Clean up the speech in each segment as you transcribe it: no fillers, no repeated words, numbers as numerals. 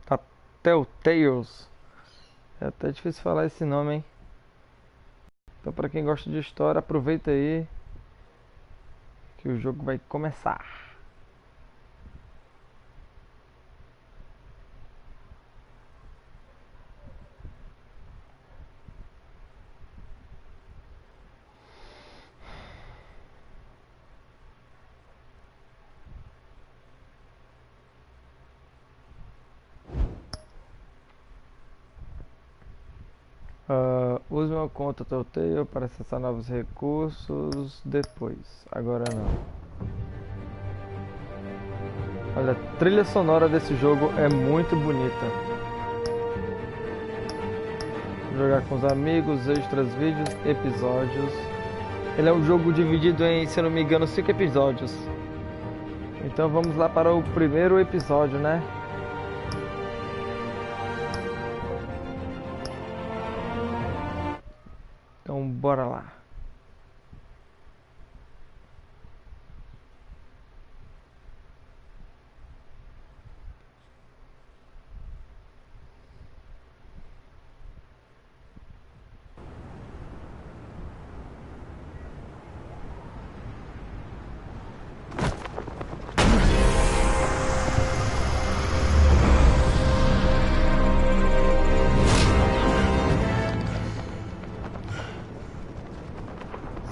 da Telltales. É até difícil falar esse nome, hein? Então, para quem gosta de história, aproveita aí que o jogo vai começar. Use uma conta Telltale para acessar novos recursos depois. Agora não. Olha, a trilha sonora desse jogo é muito bonita. Jogar com os amigos, extras, vídeos, episódios. Ele é um jogo dividido em, se eu não me engano, 5 episódios. Então vamos lá para o primeiro episódio, né? Então bora lá.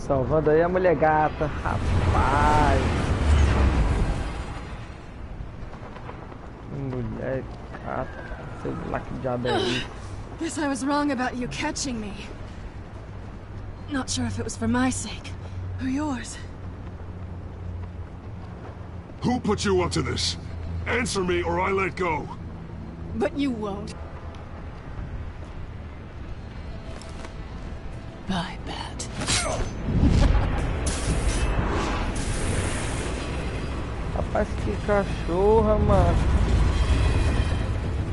Salvando aí a mulher gata, rapaz. Mulher gata, sei lá que diabo é isso. Guess I was wrong about you catching me. Not sure if it was for my sake or yours. Who put you up to this? Answer me or I let go. But you won't. I bet. Rapaz, que cachorra, mano.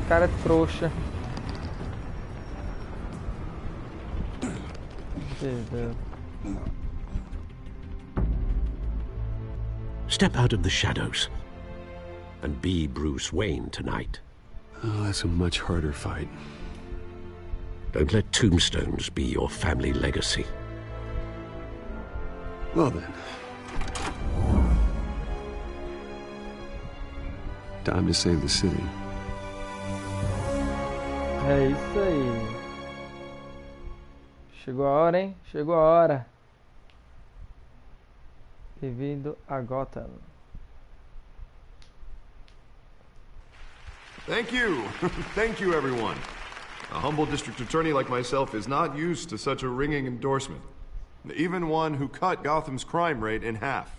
O cara é trouxa. Step out of the shadows and be Bruce Wayne tonight. Oh, that's a much harder fight. Don't let tombstones be your family legacy. Well then. Time to save the city. É isso aí. Chegou a hora, hein? Chegou a hora. Bem-vindo a Gotham. Thank you. Thank you, everyone. A humble district attorney like myself is not used to such a ringing endorsement. Even one who cut Gotham's crime rate in half.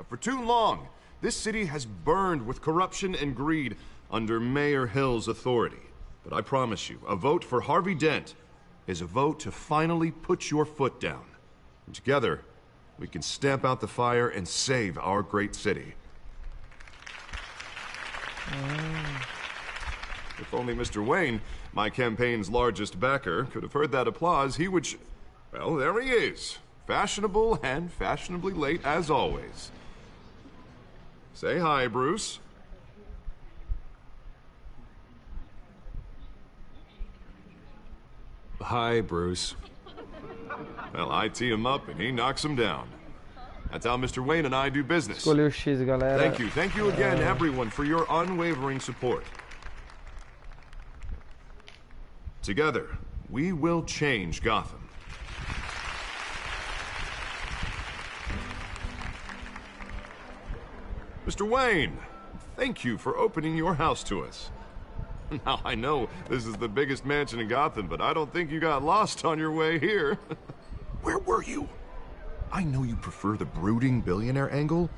For too long, this city has burned with corruption and greed under Mayor Hill's authority. But I promise you, a vote for Harvey Dent is a vote to finally put your foot down. And together, we can stamp out the fire and save our great city. If only Mr. Wayne, my campaign's largest backer, could have heard that applause, he would well, there he is. Fashionable and fashionably late as always. Say hi, Bruce. Hi, Bruce. Well, I tee him up and he knocks him down. That's how Mr. Wayne and I do business. Escolheu o X, galera. Thank you again, everyone, for your unwavering support. Together, we will change Gotham. Mr. Wayne, thank you for opening your house to us. Now, I know this is the biggest mansion in Gotham, but I don't think you got lost on your way here. Where were you? I know you prefer the brooding billionaire angle,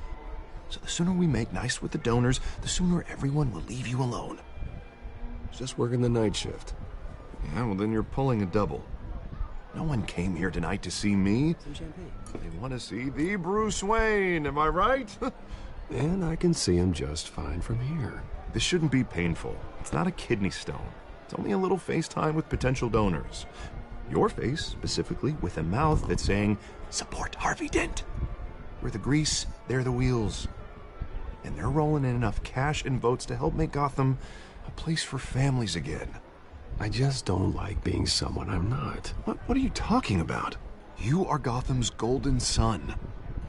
so the sooner we make nice with the donors, the sooner everyone will leave you alone. Just working the night shift. Yeah, well then you're pulling a double. No one came here tonight to see me. Some champagne. They want to see the Bruce Wayne, am I right? And I can see him just fine from here. This shouldn't be painful. It's not a kidney stone. It's only a little FaceTime with potential donors. Your face, specifically, with a mouth that's saying, support Harvey Dent. We're the grease, they're the wheels. and they're rolling in enough cash and votes to help make Gotham a place for families again. I just don't like being someone I'm not. What are you talking about? You are Gotham's golden sun.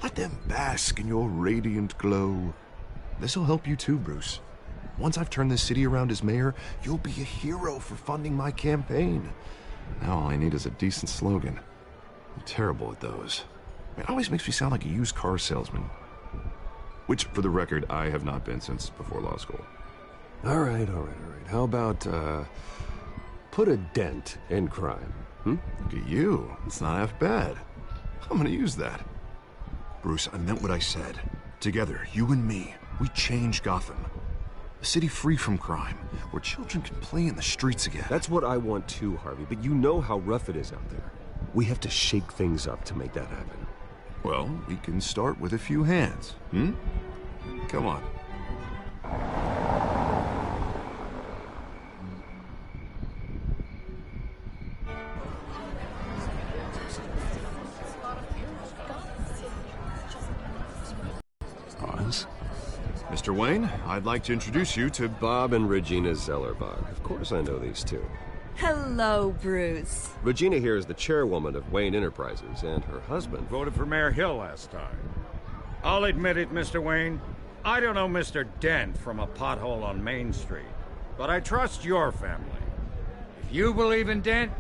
Let them bask in your radiant glow. This'll help you too, Bruce. Once I've turned this city around as mayor, you'll be a hero for funding my campaign. Now all I need is a decent slogan. I'm terrible at those. It always makes me sound like a used car salesman. Which, for the record, I have not been since before law school. All right. How about, put a dent in crime, Look at you. It's not half bad. I'm gonna use that. Bruce, I meant what I said. Together, you and me, we change Gotham. A city free from crime, where children can play in the streets again. That's what I want too, Harvey, but you know how rough it is out there. We have to shake things up to make that happen. Well, we can start with a few hands, Come on. Pause. Mr. Wayne, I'd like to introduce you to Bob and Regina Zellerbach. Of course I know these two. Hello, Bruce. Regina here is the chairwoman of Wayne Enterprises, and her husband... Voted for Mayor Hill last time. I'll admit it, Mr. Wayne. I don't know Mr. Dent from a pothole on Main Street, but I trust your family. If you believe in Dent,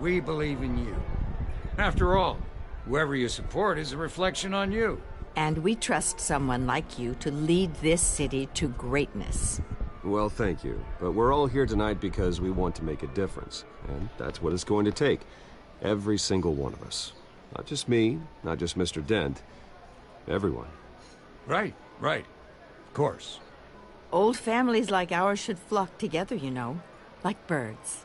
we believe in you. After all, whoever you support is a reflection on you. And we trust someone like you to lead this city to greatness. Well, thank you. But we're all here tonight because we want to make a difference. And that's what it's going to take. Every single one of us. Not just me, not just Mr. Dent. Everyone. Right. Of course. Old families like ours should flock together, you know. Like birds.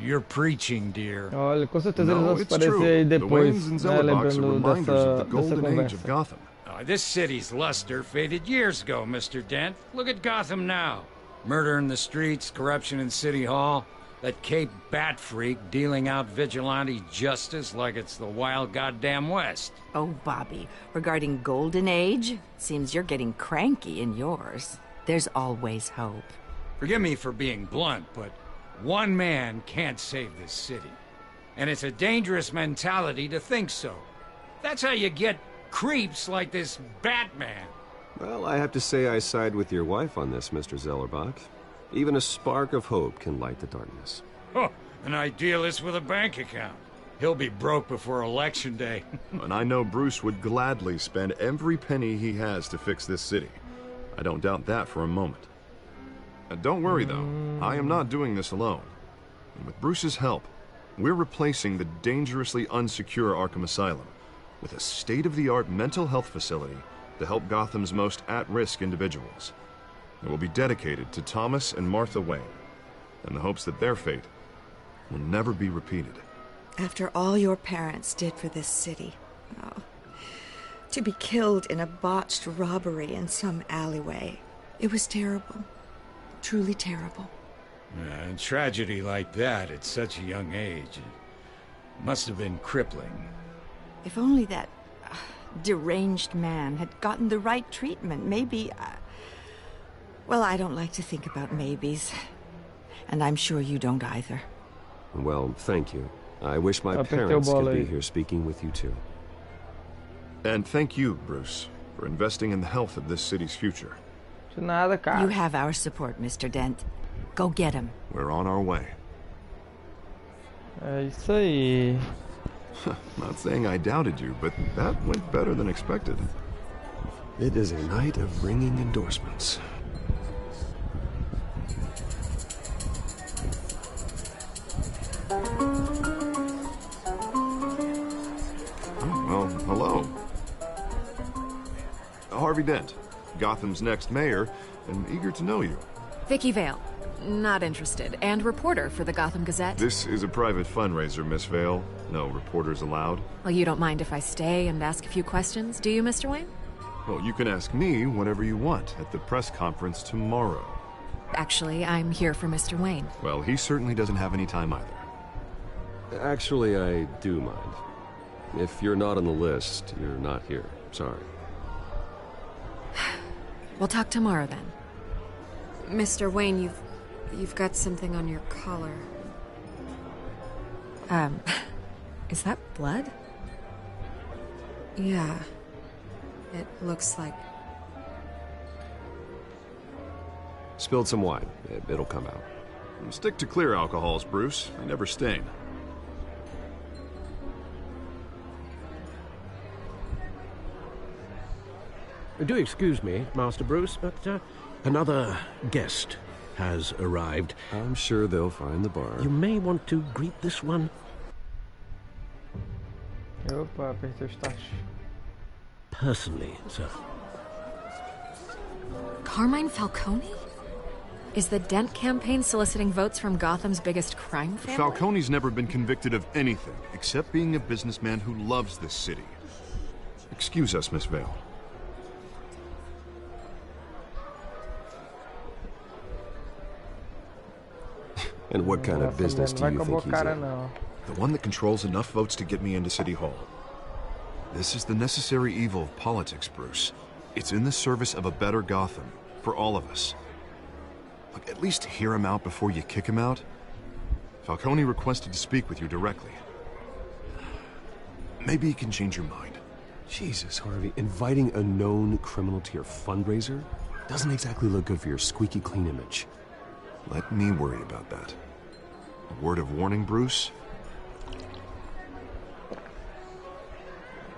You're preaching, dear. Olha, com certeza eles No, vão se it's aparecer true. aí The depois, Waynes and né, Zellerbachs are lembrando reminders of dessa the golden age conversa. of Gotham. This city's luster faded years ago, Mr. Dent. Look at Gotham now. Murder in the streets, corruption in City Hall, that Cape Bat freak dealing out vigilante justice like it's the wild goddamn West. Oh, Bobby, regarding Golden Age, seems you're getting cranky in yours. There's always hope. Forgive me for being blunt, but one man can't save this city. And it's a dangerous mentality to think so. That's how you get creeps like this Batman. Well, I have to say I side with your wife on this, Mr. Zellerbach. Even a spark of hope can light the darkness. Oh, an idealist with a bank account. He'll be broke before Election Day. And I know Bruce would gladly spend every penny he has to fix this city. I don't doubt that for a moment. Don't worry, though. I am not doing this alone. And with Bruce's help, we're replacing the dangerously unsecure Arkham Asylum with a state-of-the-art mental health facility to help Gotham's most at-risk individuals. It will be dedicated to Thomas and Martha Wayne, in the hopes that their fate will never be repeated. After all your parents did for this city, to be killed in a botched robbery in some alleyway, it was terrible. Truly terrible. A tragedy like that at such a young age, it must have been crippling. If only that deranged man had gotten the right treatment, maybe... Well, I don't like to think about maybes. And I'm sure you don't either. Well, thank you. I wish my parents could be here speaking with you too. And thank you, Bruce, for investing in the health of this city's future. De nada, cara. You have our support, Mr. Dent. Go get him. We're on our way. É isso aí. Not saying I doubted you, but that went better than expected. It is a night of ringing endorsements. Well, hello. Harvey Dent, Gotham's next mayor, and eager to know you. Vicky Vale. Not interested. And reporter for the Gotham Gazette. This is a private fundraiser, Miss Vale. No reporters allowed. Well, you don't mind if I stay and ask a few questions, do you, Mr. Wayne? Well, you can ask me whatever you want at the press conference tomorrow. Actually, I'm here for Mr. Wayne. Well, he certainly doesn't have any time either. Actually, I do mind. If you're not on the list, you're not here. Sorry. We'll talk tomorrow then. Mr. Wayne, you've got something on your collar. Is that blood? Yeah. It looks like... Spilled some wine. It'll come out. Stick to clear alcohols, Bruce. They never stain. Do excuse me, Master Bruce, but another guest has arrived. I'm sure they'll find the bar. You may want to greet this one. Opa, apertei o start. Personally, sir. Carmine Falcone? Is the Dent campaign soliciting votes from Gotham's biggest crime family? Falcone's never been convicted of anything, except being a businessman who loves this city. Excuse us, Miss Vale. And what kind of business do you think he's in? The one that controls enough votes to get me into City Hall. This is the necessary evil of politics, Bruce. It's in the service of a better Gotham, for all of us. Look, at least hear him out before you kick him out. Falcone requested to speak with you directly. Maybe he can change your mind. Jesus, Harvey, inviting a known criminal to your fundraiser doesn't exactly look good for your squeaky clean image. Let me worry about that. A word of warning, Bruce.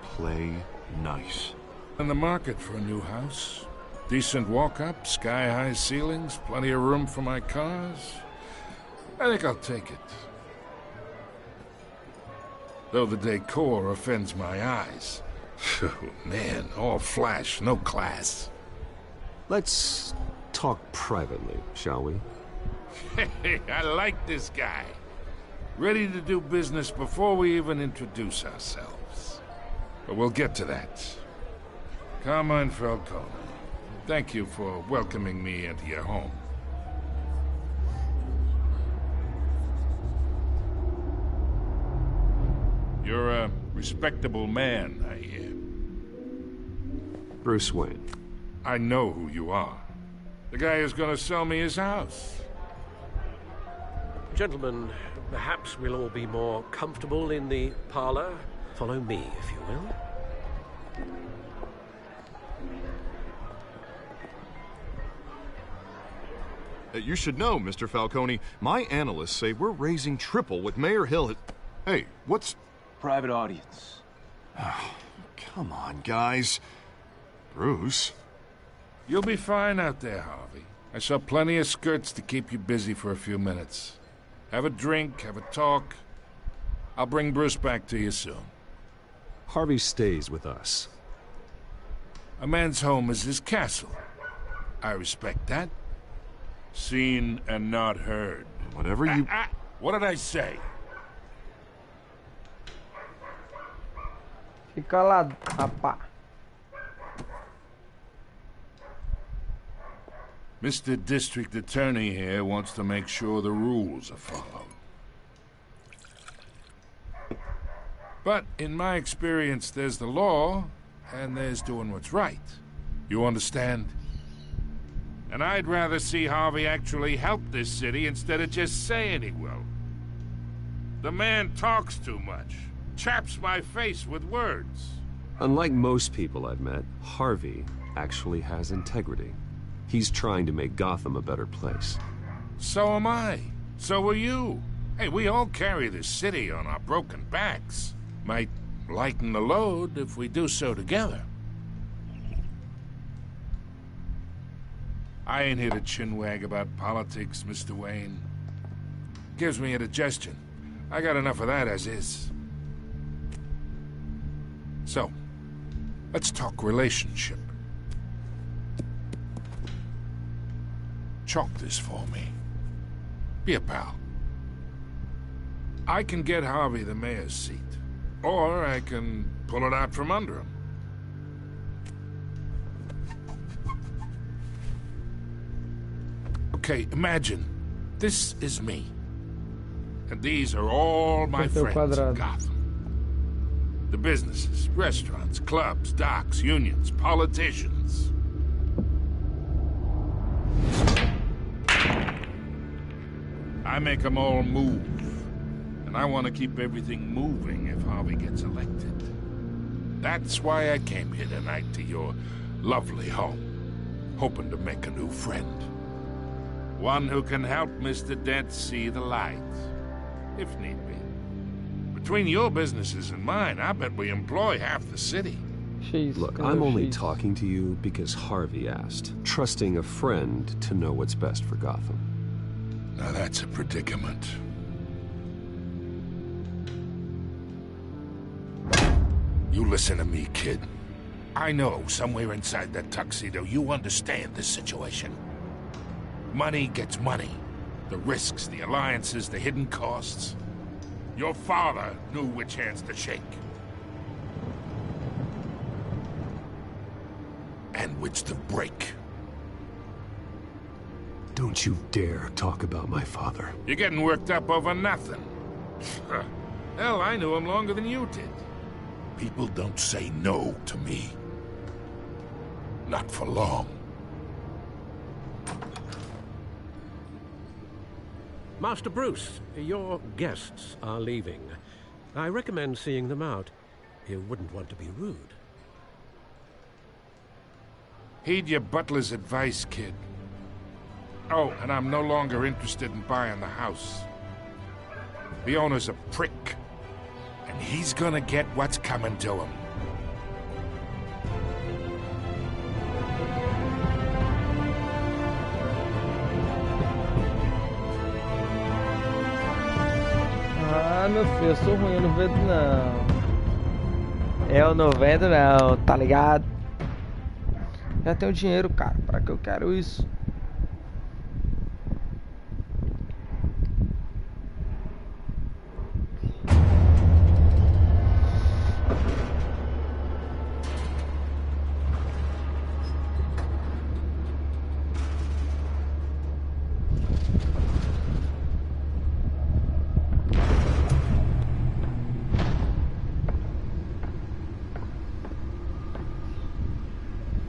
Play nice. In the market for a new house. Decent walk-up, sky-high ceilings, plenty of room for my cars. I think I'll take it. Though the decor offends my eyes. Oh, man, all flash, no class. Let's talk privately, shall we? Hey, I like this guy. Ready to do business before we even introduce ourselves. But we'll get to that. Carmine Falcone, thank you for welcoming me into your home. You're a respectable man, I hear. Bruce Wayne. I know who you are. The guy who's gonna sell me his house. Gentlemen, perhaps we'll all be more comfortable in the parlor. Follow me, if you will. You should know, Mr. Falcone, my analysts say we're raising triple with Mayor Hill. Hey, what's... Private audience. Oh, come on, guys. Bruce? You'll be fine out there, Harvey. I saw plenty of skirts to keep you busy for a few minutes. Have a drink, have a talk. I'll bring Bruce back to you soon. Harvey stays with us. A man's home is his castle. I respect that. Seen and not heard. Whatever you... What did I say? Fica calado, rapá. Mr. District Attorney here wants to make sure the rules are followed. But in my experience, there's the law, and there's doing what's right. You understand? And I'd rather see Harvey actually help this city instead of just saying he will. The man talks too much. Chaps my face with words. Unlike most people I've met, Harvey actually has integrity. He's trying to make Gotham a better place. So am I. So are you. Hey, we all carry this city on our broken backs. Might lighten the load if we do so together. I ain't here to chinwag about politics, Mr. Wayne. Gives me indigestion. I got enough of that as is. So, let's talk relationship. Chalk this for me. Be a pal. I can get Harvey the mayor's seat, or I can pull it out from under him. Okay, imagine, this is me. And these are all my friends in Gotham. The businesses, restaurants, clubs, docks, unions, politicians. I make them all move. And I want to keep everything moving if Harvey gets elected. That's why I came here tonight to your lovely home, hoping to make a new friend. One who can help Mr. Dent see the light, if need be. Between your businesses and mine, I bet we employ half the city. Look, I'm only talking to you because Harvey asked, trusting a friend to know what's best for Gotham. Now that's a predicament. You listen to me, kid. I know somewhere inside that tuxedo you understand this situation. Money gets money. The risks, the alliances, the hidden costs. Your father knew which hands to shake. And which to break. Don't you dare talk about my father. You're getting worked up over nothing. Hell, I knew him longer than you did. People don't say no to me. Not for long. Master Bruce, your guests are leaving. I recommend seeing them out. You wouldn't want to be rude. Heed your butler's advice, kid. Oh, and I'm no longer interested in buying the house. The owner's a prick. And he's gonna get what's coming to him. Ah, meu filho, eu sou ruim, eu não vendo não. Eu não vendo não, tá ligado? Já tenho dinheiro, cara, pra que eu quero isso?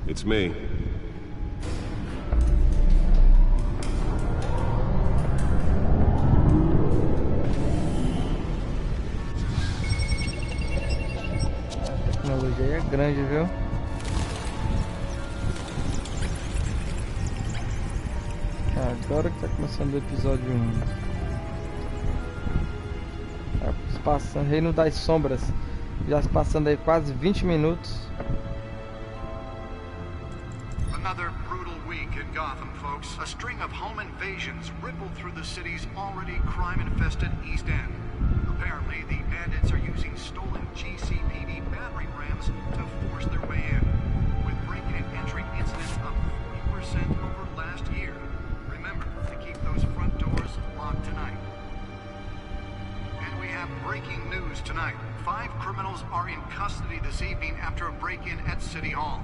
It's me. A tecnologia é grande, viu? Agora que tá começando o episódio 1. Tá passando, Reino das Sombras. Já se passando aí quase 20 minutos. Another brutal week in Gotham, folks. A string of home invasions rippled through the city's already crime-infested East End. Apparently, the bandits are using stolen GCPD battering rams to force their way in, with break-in and entry incidents up 40% over last year. Remember to keep those front doors locked tonight. And we have breaking news tonight. 5 criminals are in custody this evening after a break-in at City Hall.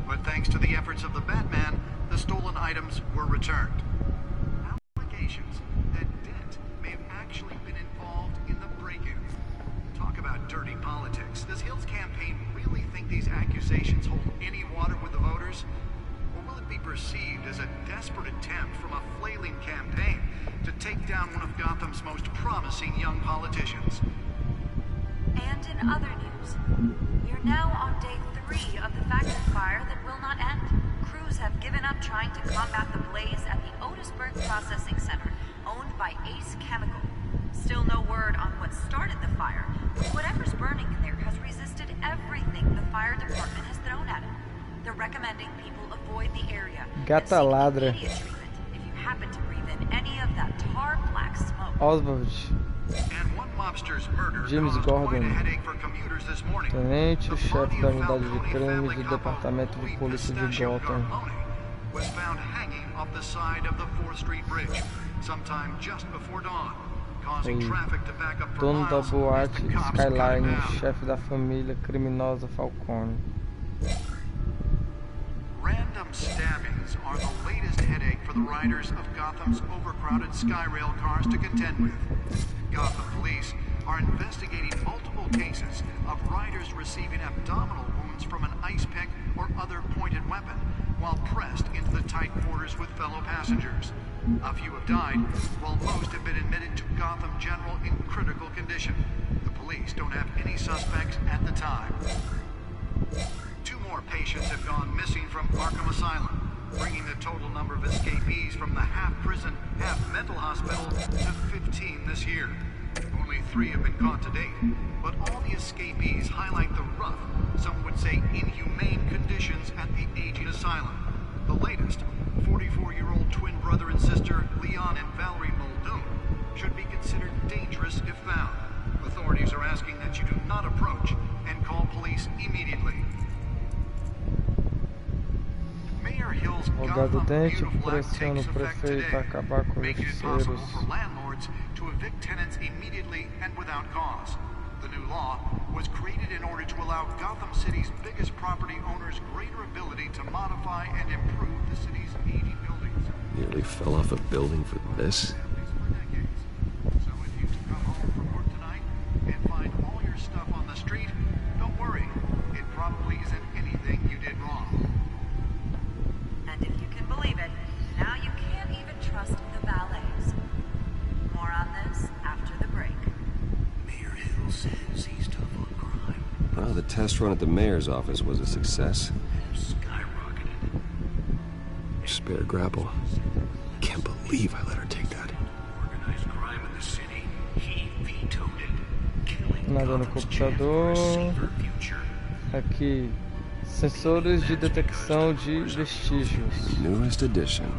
But thanks to the efforts of the Batman, the stolen items were returned. Allegations that Dent may have actually been involved in the break-in. Talk about dirty politics. Does Hill's campaign really think these accusations hold any water with the voters? Or will it be perceived as a desperate attempt from a flailing campaign to take down one of Gotham's most promising young politicians? And in other news, we're now on day 3 of the factory fire that will not end. Crews have given up trying to combat the blaze at the Otisburg Processing Center, owned by Ace Chemical. Still no word on what started the fire, but whatever's burning in there has resisted everything the fire department has thrown at it. They're recommending people avoid the area. Gata ladra. If you happen to breathe in any of that tar black smoke. Oswald. And one mobster's murder James caused Gordon. quite a headache for commuters this morning. Tenente-chefe da unidade de crimes do Departamento de Polícia de Gotham. Was found hanging off the side of the 4th Street Bridge sometime just before dawn, causing traffic to back up for Dono da miles boate as the cops Skyline, cut down. chefe da família criminosa Falcone. Random stabbings are the latest headache for the riders of Gotham's overcrowded Skyrail cars to contend with. Gotham police are investigating multiple cases of riders receiving abdominal wounds from an ice pick or other pointed weapon while pressed into the tight quarters with fellow passengers. A few have died, while most have been admitted to Gotham General in critical condition. The police don't have any suspects at the time. 2 more patients have gone missing from Arkham Asylum, bringing the total number of escapees from the half-prison, half-mental hospital to 15 this year. Only 3 have been caught to date, but all the escapees highlight the rough, some would say inhumane conditions at the aging asylum. The latest, 44-year-old twin brother and sister Leon and Valerie Muldoon, should be considered dangerous if found. Authorities are asking that you do not approach and call police immediately. Mayor Hill's Advogado Dente Beautiful Act pressiona o takes effect prefeito today, a acabar com os making it possible justiceiros. for landlords to evict tenants immediately and without cause. The new law was created in order to allow Gotham City's biggest property owners greater ability to modify and improve the city's aging buildings. Nearly fell off a building for this? So if you come home from work tonight and find all your stuff on the street, don't worry. It probably isn't anything you did wrong. And if you can believe it, now you can't even trust the valets. More on this after the break. Mayor Hill says he's tough on crime. Well, the test run at the mayor's office was a success. Skyrocketed. Spare grapple. Can't believe I let her take that. Organized crime in the city. He vetoed it. Killing Nada no Gotham's computador. chance for a safer future. Aqui, sensores de detecção de vestígios. Newest edition.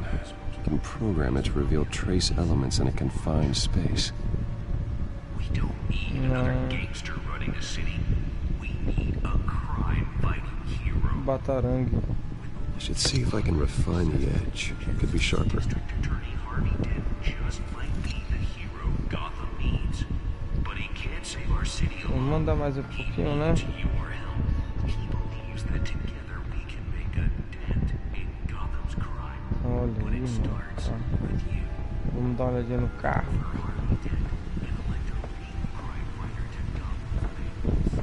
Can program it to reveal trace elements in a confined space. We don't need another gangster running the city. We need a crime-fighting hero. Batarangue. I should see if I can refine the edge. Could be sharper. District Attorney Harvey Dent just might be the hero Gotham needs. But he can't save our city Vamos alone. mandar mais um pouquinho, né? Your help. He believes that together we can make a dent in Gotham's crime. Olha But aí, it mano. starts Tá. with you. Vamos dar uma olhadinha no carro. Harvey Dent, and elect a lead crime fighter to Gotham's face.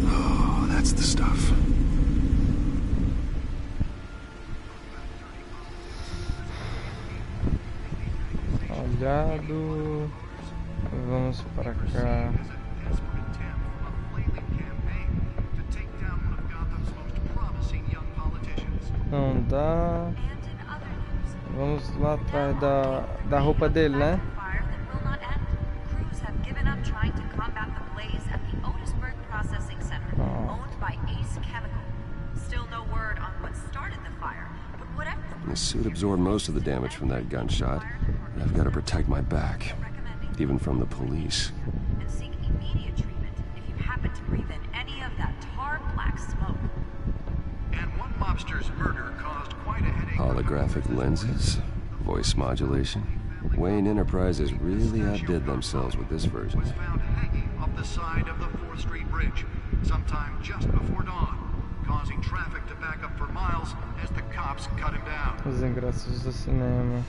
Oh, that's the stuff. Olhado. Vamos para cá. Não dá. Vamos lá atrás da roupa dele, né? Fire that will not end. Crews have given up trying to combat the blaze at the Otisburg Processing Center, owned by Ace Chemical. Still no word on what started the fire, but whatever. The suit absorbed most of the damage from that gunshot. And I've got to protect my back. Even from the police. And seek immediate treatment if you happen to breathe in any of that tar black smoke. And one mobster's murder caused quite a headache. Holographic lenses? Voice modulation? Wayne Enterprises really outdid themselves with this version. Was found hanging off the side of the 4th Street Bridge, sometime just before dawn, causing traffic to back up for miles as the cops cut him down. Os ingressos do cinema.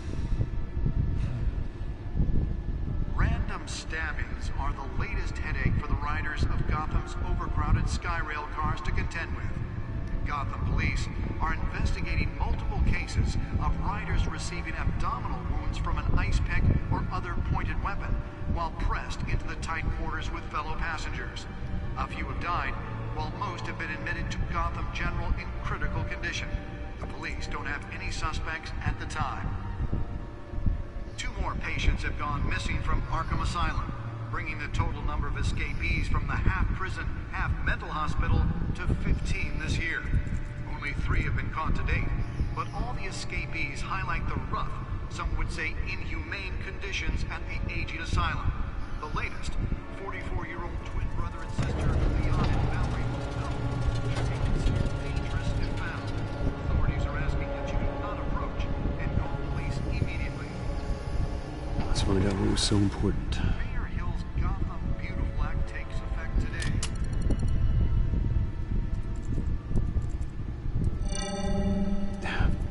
Random stabbings are the latest headache for the riders of Gotham's overcrowded Skyrail cars to contend with. Gotham police are investigating multiple cases of riders receiving abdominal wounds from an ice pick or other pointed weapon while pressed into the tight quarters with fellow passengers. A few have died, while most have been admitted to Gotham General in critical condition. The police don't have any suspects at the time. 2 more patients have gone missing from Arkham Asylum, bringing the total number of escapees from the half-prison, half-mental hospital to 15 this year. Only 3 have been caught to date, but all the escapees highlight the rough, some would say inhumane conditions at the aging asylum. The latest, 44-year-old twin brother and sister Leon and Valerie Muldoon should be considered dangerous if found. Authorities are asking that you do not approach and call police immediately. Let's find out what was so important. Mayor Hill's Gotham Beautiful Act takes effect today.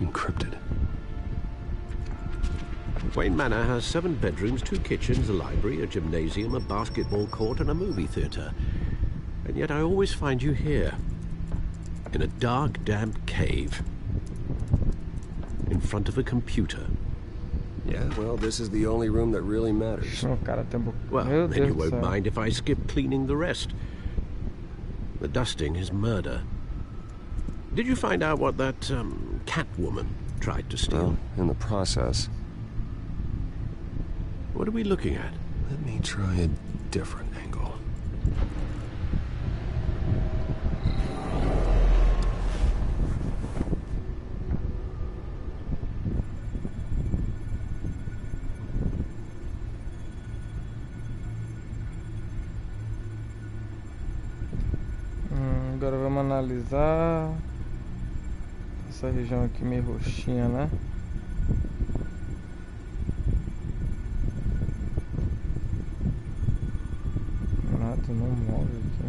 Encrypted. Wayne Manor has 7 bedrooms, 2 kitchens, a library, a gymnasium, a basketball court, and a movie theater. And yet I always find you here, in a dark, damp cave, front of a computer. Yeah, well, this is the only room that really matters. O cara tem Well, Meu then you Deus do won't céu. mind if I skip cleaning the rest. The dusting is murder. Did you find out what that, cat woman tried to steal? Well, in the process. What are we looking at? Let me try a different angle. Agora vamos analisar essa região aqui meio roxinha, né? Nada, não move aqui.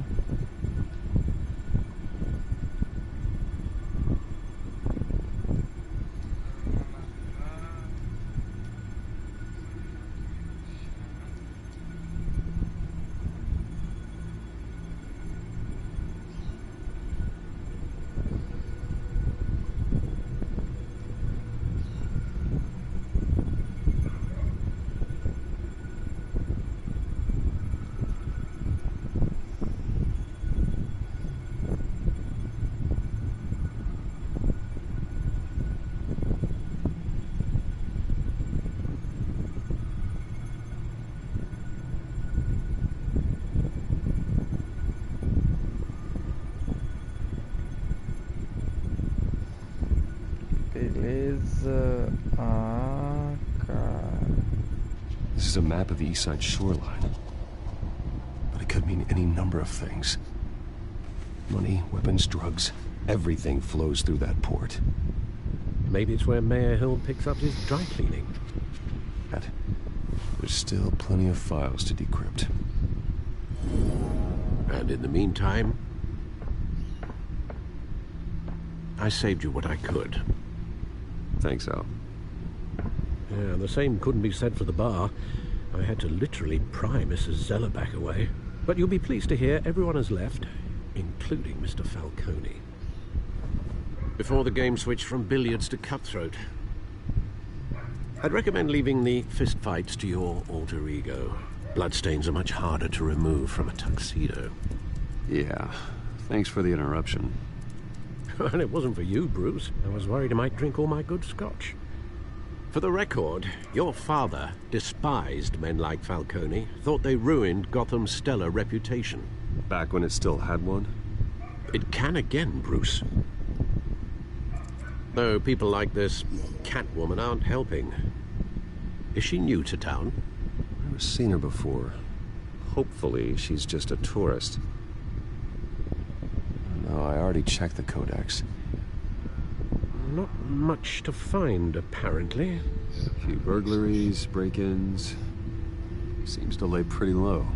Beleza. Ah, cara. This is a map of the east side shoreline. But it could mean any number of things. Money, weapons, drugs. Everything flows through that port. Maybe it's where Mayor Hill picks up his dry cleaning. There's still plenty of files to decrypt. And in the meantime, I saved you what I could. Thanks, Al. Yeah, the same couldn't be said for the bar. I had to literally pry Mrs. Zellerback away. But you'll be pleased to hear everyone has left, including Mr. Falcone. Before the game switched from billiards to cutthroat. I'd recommend leaving the fistfights to your alter ego. Bloodstains are much harder to remove from a tuxedo. Yeah, thanks for the interruption. And it wasn't for you, Bruce. I was worried I might drink all my good scotch. For the record, your father despised men like Falcone, thought they ruined Gotham's stellar reputation. Back when it still had one? It can again, Bruce. Though people like this Catwoman aren't helping. Is she new to town? Never seen her before. Hopefully, she's just a tourist. No, I already checked the codex. Not much to find, apparently. A few burglaries, break-ins. Seems to lay pretty low.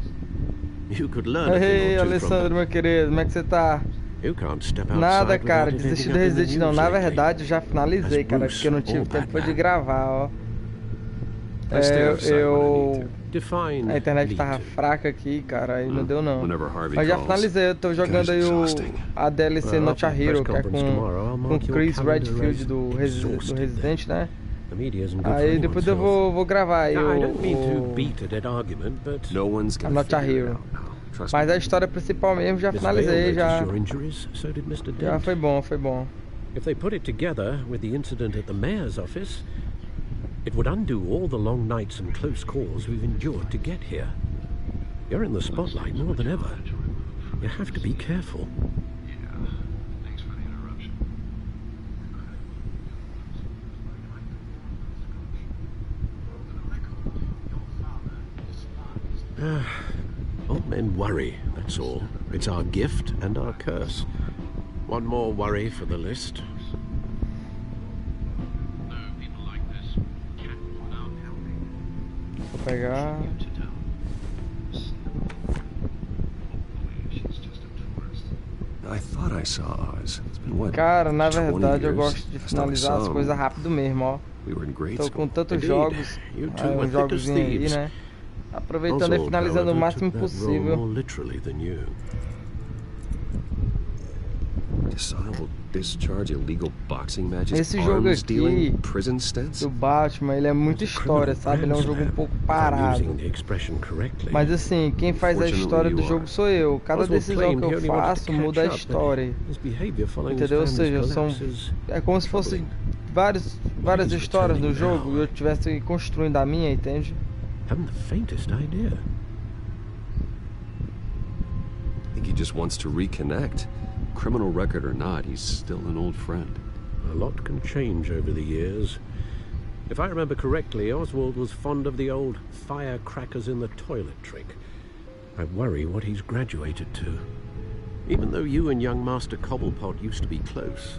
You could learn a thing Ei, or two Alessandro, from meu querido, como é que você tá? You can't step outside Nada, cara, without it desisti ending do up in the Resident não. news Na lately. verdade, eu já finalizei, As cara, Bruce porque eu não tive or tempo de Batman. gravar, ó. I stay outside when I Eu... need to. Define A internet need tava to. fraca aqui, cara, aí não deu não. Whenever Harvey Mas já calls. finalizei, eu tô jogando aí a DLC Well, Not a after Hero, the que é press conference tomorrow, I'll com mark your Chris calendar Redfield as do exhausted Resident, né? The media isn't good for Aí anyone's depois eu health. vou gravar aí Now, I don't mean to o... beat a dead argument, but No one's a gonna Not a figure it Hero. out now. Trust Mas me. a história principal mesmo já Miss finalizei, Vale já... noticed your injuries, so did Mr. Já Dent. foi bom, foi bom. If they put it together with the incident at the mayor's office, it would undo all the long nights and close calls we've endured to get here. You're in the spotlight more than ever. You have to be careful. Thanks for the interruption. Old men worry, that's all. It's our gift and our curse. One more worry for the list. Vou pegar... I thought I saw Oz. It's been what? Cara, na 20 verdade eu years? gosto de Last time I finalizar saw as him, coisas rápido mesmo, ó. We were in grade Tô school. com tantos Indeed. jogos, You two aí were uns thick as jogozinhos aí, thieves. né? Aproveitando e Oswald, finalizando o however, máximo took that role possível. more literally than you. Dishonorable discharge, illegal boxing matches, Esse jogo arms dealing, aqui prison stints. do Batman, ele é muita história, sabe? Ele é um jogo um pouco parado. Mas assim, quem faz a história do jogo sou eu. Cada decisão que eu faço muda a história. Entendeu? Ou seja, é como se fosse várias histórias no jogo e eu estivesse construindo a minha, entende? Haven't the faintest idea. I think he just wants to reconnect. Criminal record or not, he's still an old friend. A lot can change over the years. If I remember correctly, Oswald was fond of the old firecrackers in the toilet trick. I worry what he's graduated to. Even though you and young Master Cobblepot used to be close,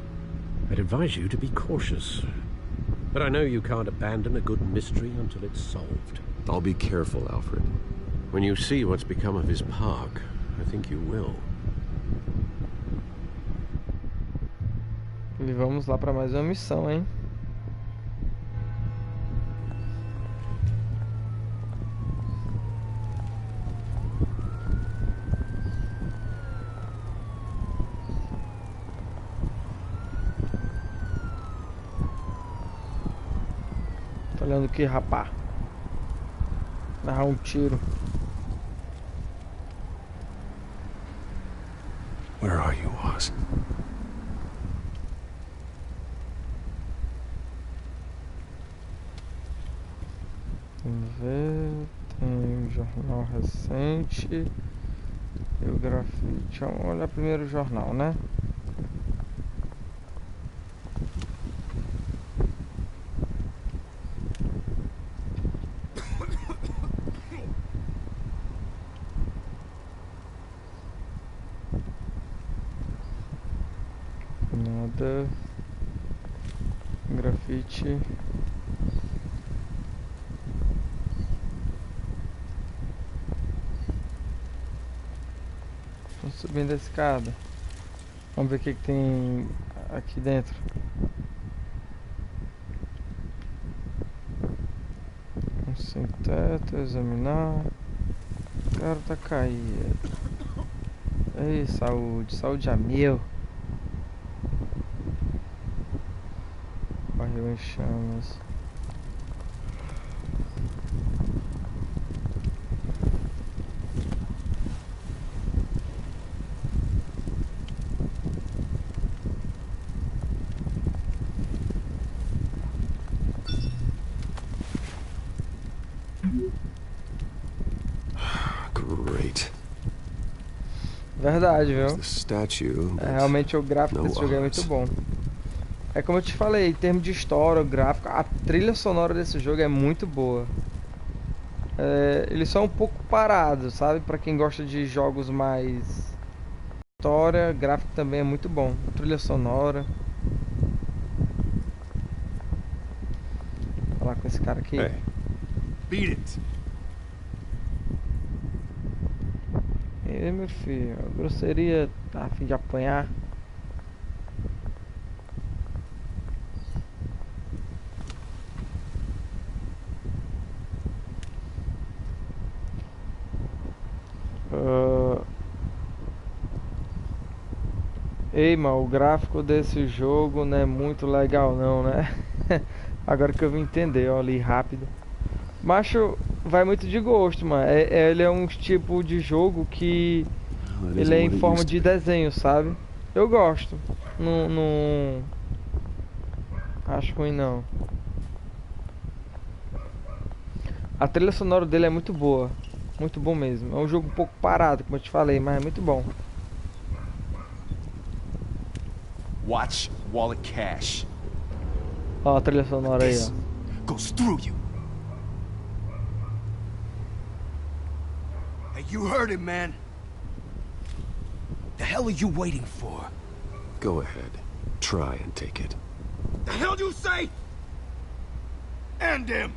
I'd advise you to be cautious. But I know you can't abandon a good mystery until it's solved. I'll be careful, Alfred. When you see what's become of his park, I think you will. E vamos lá para mais uma missão, hein? Tô olhando aqui, rapá. Narrar um tiro. Where are you, Oz? Vamos ver. Tem um jornal recente. E o grafite. Vamos olhar primeiro o jornal, né? Nada. Grafite. Vamos subindo a escada. Vamos ver o que tem aqui dentro. Vamos sem teto, examinar. O cara tá caído. Ei, saúde, saúde a mil. Barril em chamas. Great. Verdade, viu? Realmente o gráfico desse jogo é muito bom. É como eu te falei, em termos de história, o gráfico, a trilha sonora desse jogo é muito boa. Eles são um pouco parados, sabe? Pra quem gosta de jogos mais história, gráfico também é muito bom. Trilha sonora. Vou falar com esse cara aqui. Hey. Beat it. E meu filho, a grosseria tá a fim de apanhar. Ei, mano, o gráfico desse jogo não é muito legal não, né? Agora que eu vim entender, ó, ali rápido. Macho, vai muito de gosto, mano. Ele é um tipo de jogo que ele é em forma de desenho, sabe? Eu gosto. Não acho ruim não. A trilha sonora dele é muito boa. Muito bom mesmo. É um jogo um pouco parado, como eu te falei, mas é muito bom. Watch wallet cash. Ó a trilha sonora aí, ó. Goes through you. Hey, you heard him, man. The hell are you waiting for? Go ahead. Try and take it. The hell do you say? End him.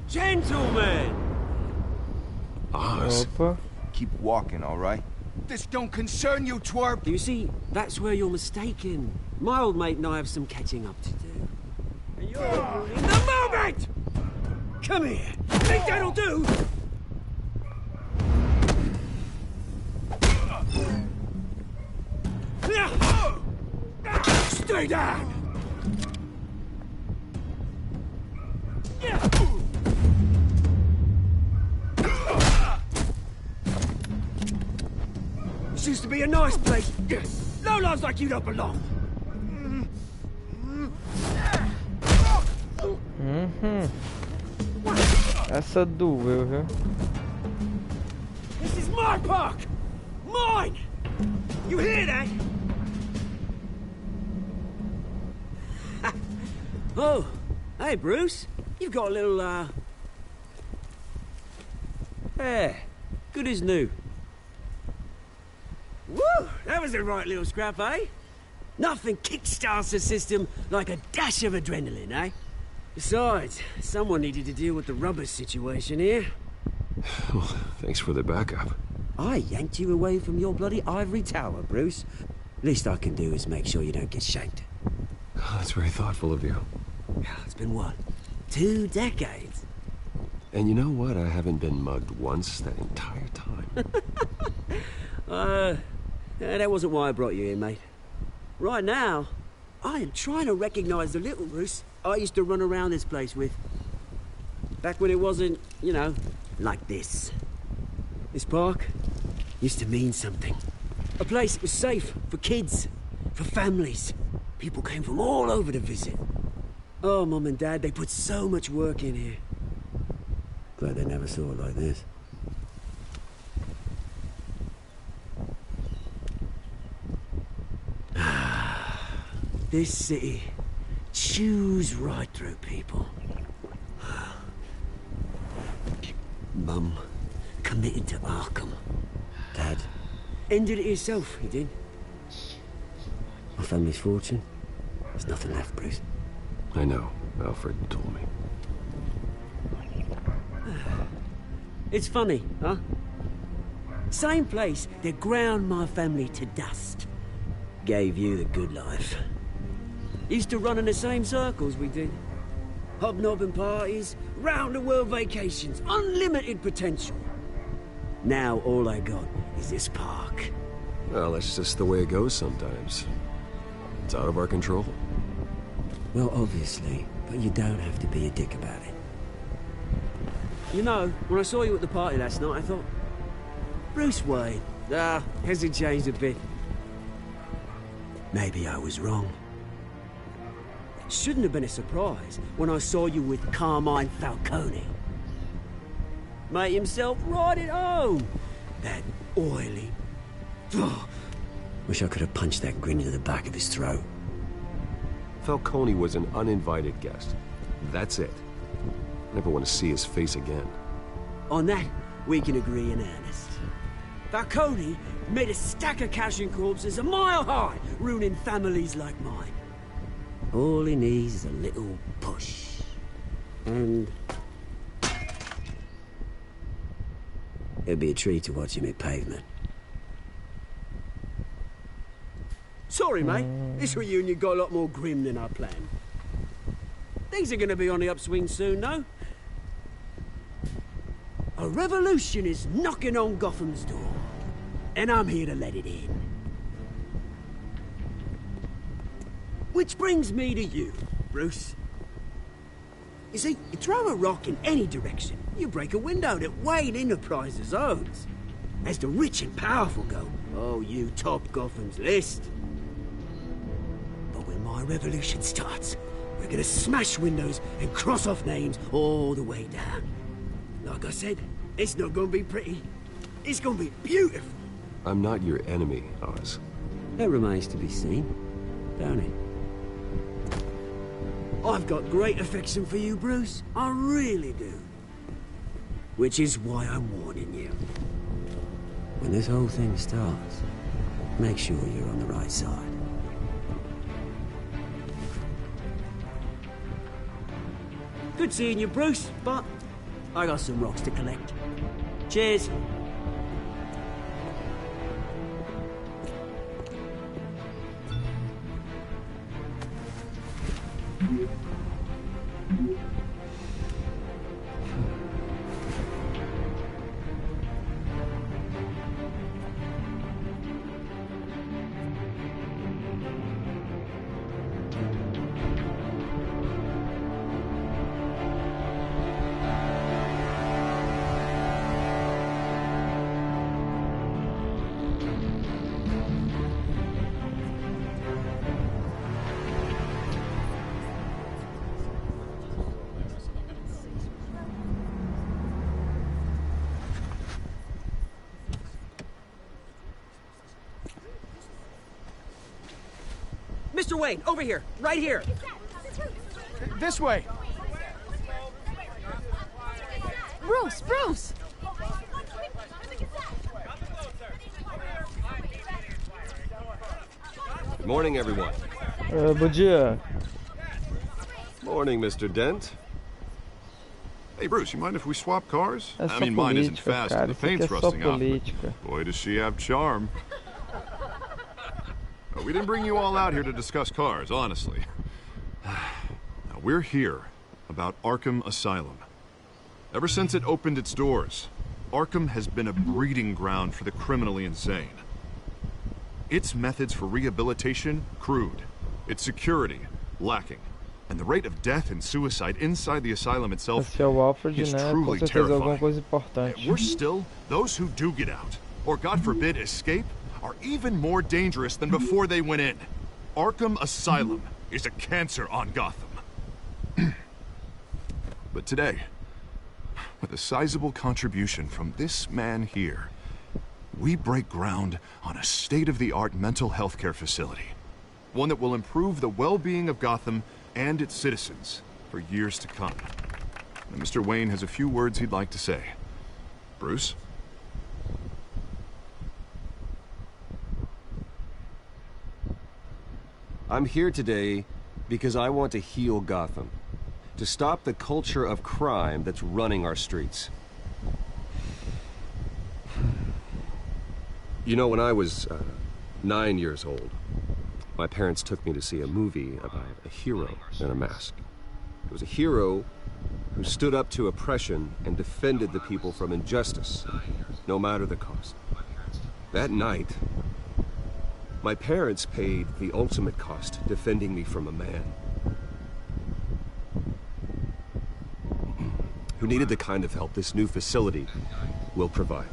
Gentlemen! Oz. Opa. Keep walking, all right? This don't concern you, twerp! You see, that's where you're mistaken. My old mate and I have some catching up to do. And you're ruining the moment! Come here! Think that'll do? Stay down! This used to be a nice place. No lives like you don't belong. Essa doeu, viu? This is my park! Mine! You hear that? Oh, hey, Bruce. You've got a little, Yeah, good as new. Woo! That was a right little scrap, eh? Nothing kickstarts the system like a dash of adrenaline, eh? Besides, someone needed to deal with the rubber situation here. Well, thanks for the backup. I yanked you away from your bloody ivory tower, Bruce. Least I can do is make sure you don't get shanked. Oh, that's very thoughtful of you. It's been what? 2 decades? And you know what? I haven't been mugged once that entire time. That wasn't why I brought you here, mate. Right now, I am trying to recognize the little Bruce I used to run around this place with. Back when it wasn't, you know, like this. This park used to mean something. A place that was safe for kids, for families. People came from all over to visit. Oh, Mum and Dad, they put so much work in here. Glad they never saw it like this. This city chews right through people. Mum committed to Arkham. Dad ended it himself, he did. My family's fortune. There's nothing left, Bruce. I know. Alfred told me. It's funny, huh? Same place that ground my family to dust. Gave you the good life. Used to run in the same circles we did. Hobnobbing parties, round-the-world vacations, unlimited potential. Now all I got is this park. Well, that's just the way it goes sometimes. It's out of our control. Well, obviously, but you don't have to be a dick about it. You know, when I saw you at the party last night, I thought, Bruce Wayne. Hasn't changed a bit. Maybe I was wrong. Shouldn't have been a surprise when I saw you with Carmine Falcone. Made himself right at home. That oily... Wish I could have punched that grin into the back of his throat. Falcone was an uninvited guest. That's it. I never want to see his face again. On that, we can agree in earnest. Falcone made a stack of cash and corpses a mile high, ruining families like mine. All he needs is a little push. And... it'd be a treat to watch him hit pavement. Sorry, mate. This reunion got a lot more grim than I planned. Things are gonna be on the upswing soon, though. A revolution is knocking on Gotham's door. And I'm here to let it in. Which brings me to you, Bruce. You see, you throw a rock in any direction, you break a window that Wayne Enterprises owns. As the rich and powerful go, oh, you top Gotham's list. But when my revolution starts, we're gonna smash windows and cross off names all the way down. Like I said, it's not gonna be pretty. It's gonna be beautiful. I'm not your enemy, Oz. That remains to be seen, don't it? I've got great affection for you, Bruce. I really do. Which is why I'm warning you. When this whole thing starts, make sure you're on the right side. Good seeing you, Bruce, but I got some rocks to collect. Cheers. Mr. Wayne, over here, right here. This way. Bruce! Bruce! Good morning, everyone. Bom dia. Morning, Mr. Dent. Hey, Bruce, you mind if we swap cars? É I só mean, mine isn't política, fast cara. and the Isso aqui paint's é só rusting off. política. But boy, does she have charm. We didn't bring you all out here to discuss cars, honestly. Now, we're here about Arkham Asylum. Ever since it opened its doors, Arkham has been a breeding ground for the criminally insane. Its methods for rehabilitation, crude. Its security, lacking. And the rate of death and suicide inside the asylum itself Esse é o Alfred, is né? Com truly certeza alguma terrifying. coisa importante. Worse still, those who do get out, or God forbid escape, are even more dangerous than before they went in. Arkham Asylum is a cancer on Gotham. But today, with a sizable contribution from this man here, we break ground on a state-of-the-art mental health care facility. One that will improve the well-being of Gotham and its citizens for years to come. And Mr. Wayne has a few words he'd like to say. Bruce? I'm here today because I want to heal Gotham. To stop the culture of crime that's running our streets. You know, when I was 9 years old, my parents took me to see a movie about a hero in a mask. It was a hero who stood up to oppression and defended the people from injustice, no matter the cost. That night, my parents paid the ultimate cost defending me from a man who needed the kind of help this new facility will provide.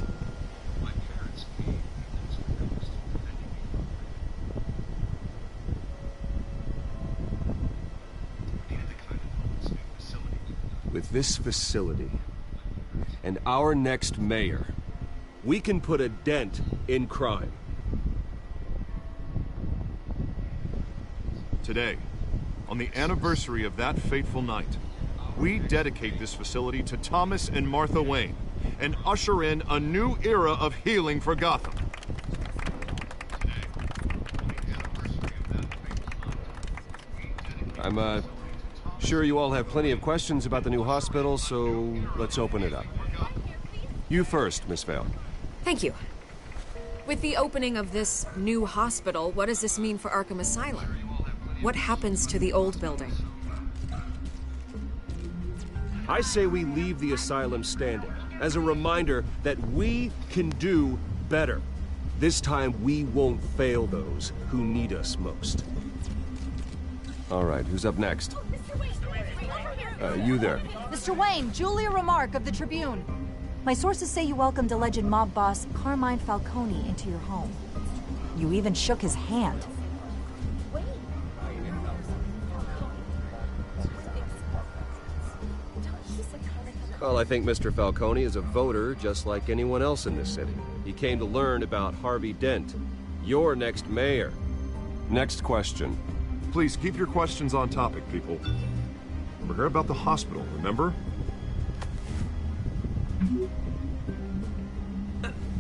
With this facility and our next mayor, we can put a dent in crime. Today, on the anniversary of that fateful night, we dedicate this facility to Thomas and Martha Wayne and usher in a new era of healing for Gotham. I'm sure you all have plenty of questions about the new hospital, so let's open it up. You first, Miss Vale. Thank you. With the opening of this new hospital, what does this mean for Arkham Asylum? What happens to the old building? I say we leave the asylum standing as a reminder that we can do better. This time we won't fail those who need us most. All right, who's up next? You there. Mr. Wayne, Julia Remark of the Tribune. My sources say you welcomed alleged mob boss Carmine Falcone into your home. You even shook his hand. Well, I think Mr. Falcone is a voter just like anyone else in this city. He came to learn about Harvey Dent, your next mayor. Next question. Please keep your questions on topic, people. We're here about the hospital, remember?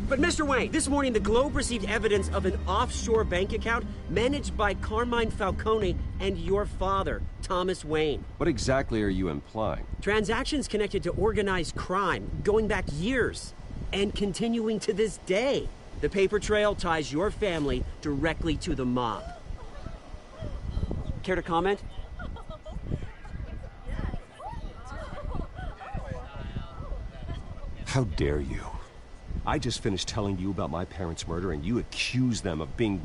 But Mr. Wayne, this morning the Globe received evidence of an offshore bank account managed by Carmine Falcone and your father, Thomas Wayne. What exactly are you implying? Transactions connected to organized crime, going back years, and continuing to this day. The paper trail ties your family directly to the mob. Care to comment? How dare you? I just finished telling you about my parents' murder and you accuse them of being,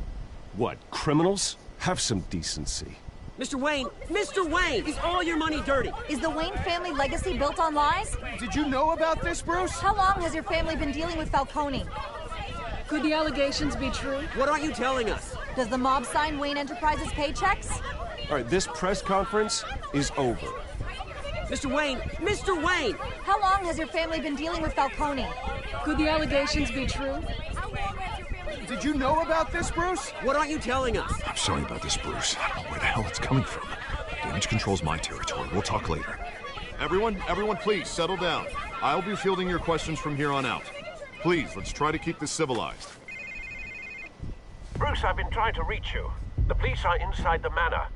what, criminals? Have some decency. Mr. Wayne, is all your money dirty? Is the Wayne family legacy built on lies? Did you know about this, Bruce? How long has your family been dealing with Falcone? Could the allegations be true? What aren't you telling us? Does the mob sign Wayne Enterprises paychecks? All right, this press conference is over. Mr. Wayne! How long has your family been dealing with Falcone? Could the allegations be true? Did you know about this, Bruce? What aren't you telling us? I'm sorry about this, Bruce. it's coming from. Damage control's my territory. We'll talk later. Everyone, please settle down. I'll be fielding your questions from here on out. Please, let's try to keep this civilized. Bruce, I've been trying to reach you. The police are inside the manor.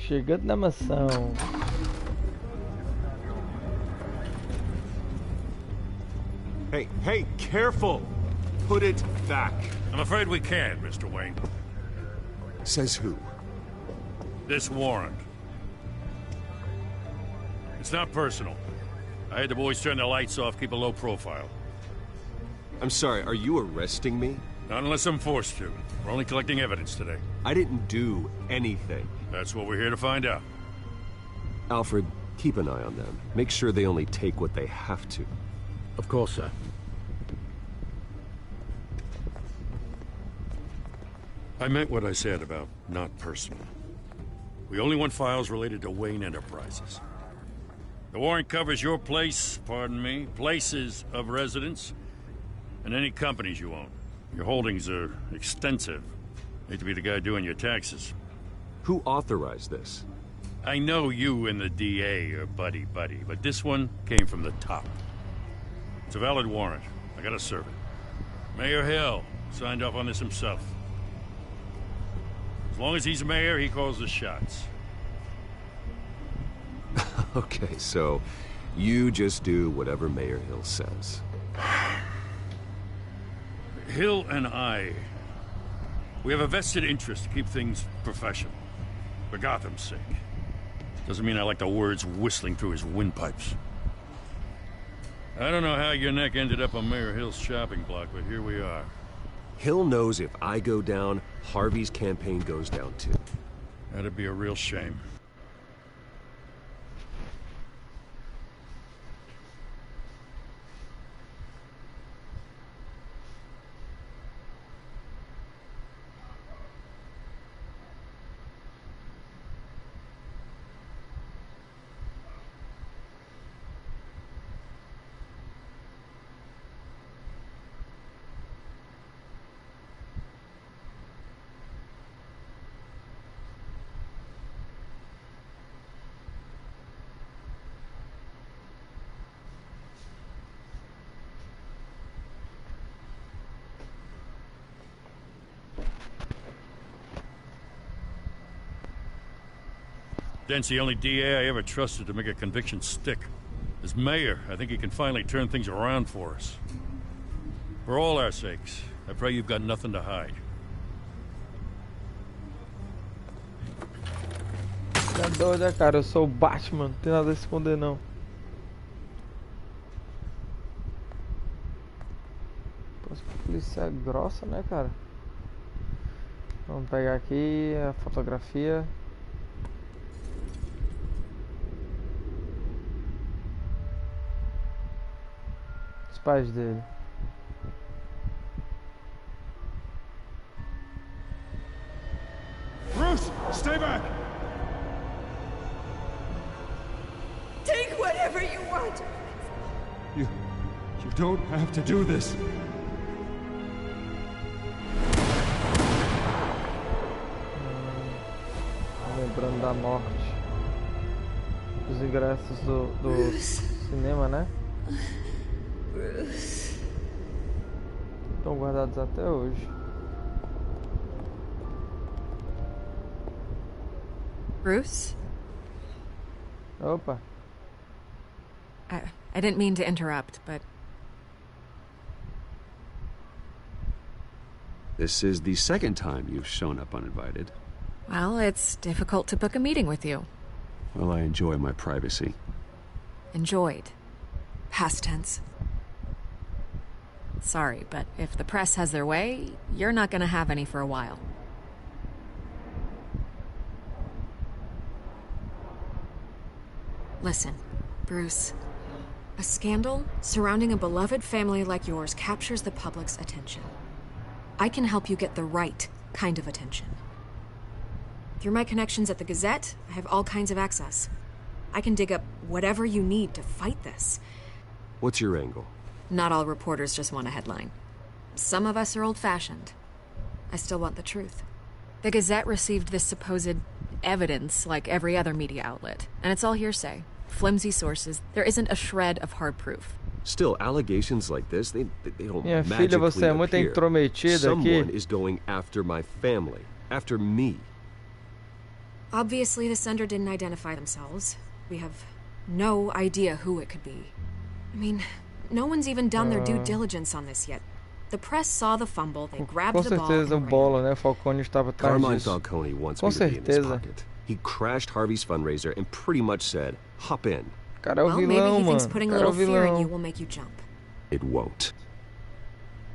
Chegando na mansão. Hey, careful! Put it back. I'm afraid we can't, Mr. Wayne. Says who? This warrant. It's not personal. I had the boys turn the lights off, keep a low profile. I'm sorry, are you arresting me? Not unless I'm forced to. We're only collecting evidence today. I didn't do anything. That's what we're here to find out. Alfred, keep an eye on them. Make sure they only take what they have to. Of course, sir. I meant what I said about not personal. We only want files related to Wayne Enterprises. The warrant covers your place, pardon me, places of residence, and any companies you own. Your holdings are extensive. Hate to be the guy doing your taxes. Who authorized this? I know you and the DA are buddy-buddy, but this one came from the top. It's a valid warrant. I gotta serve it. Mayor Hill signed off on this himself. As long as he's mayor, he calls the shots. Okay, so you just do whatever Mayor Hill says. Hill and I, we have a vested interest to keep things professional. For Gotham's sake. Doesn't mean I like the words whistling through his windpipes. I don't know how your neck ended up on Mayor Hill's shopping block, but here we are. Hill knows if I go down, Harvey's campaign goes down too. That'd be a real shame. Dent's the only DA I ever trusted to make a conviction stick. As mayor, I think he can finally turn things around for us. For all our sakes, I pray you've got nothing to hide. Tá doida, cara? Eu sou o Batman, não tem nada a esconder não. Poxa, que polícia grossa, né, cara? Vamos pegar aqui a fotografia. Os pais dele. Bruce, stay back! Take whatever you want. You don't have to do this. Lembrando da morte. Os ingressos do cinema, né? Bruce. Estão guardados até hoje. Bruce? Opa. I didn't mean to interrupt, but... This is the second time you've shown up uninvited. Well, it's difficult to book a meeting with you. Well, I enjoy my privacy. Enjoyed. Past tense. Sorry, but if the press has their way, you're not gonna have any for a while. Listen, Bruce. A scandal surrounding a beloved family like yours captures the public's attention. I can help you get the right kind of attention. Through my connections at the Gazette, I have all kinds of access. I can dig up whatever you need to fight this. What's your angle? Not all reporters just want a headline. Some of us are old-fashioned. I still want the truth. The Gazette received this supposed evidence like every other media outlet, and it's all hearsay. Flimsy sources. There isn't a shred of hard proof. Still, allegations like this, they don't Minha magically filha, você é muito appear. intrometida Someone aqui. is going after my family, after me. Obviously, the sender didn't identify themselves. We have no idea who it could be. I mean, no one's even done their due diligence on this yet. The press saw the fumble, they grabbed Com the ball certeza o and ran. Bola, né? Falcone estava atrás Carmine disso. Falcone wants Com me to be in his certeza. pocket. He crashed Harvey's fundraiser and pretty much said, hop in. Cara, é o Well, vilão, maybe he thinks mano. putting a Cara, é o little fear in you vilão. will make you jump. It won't.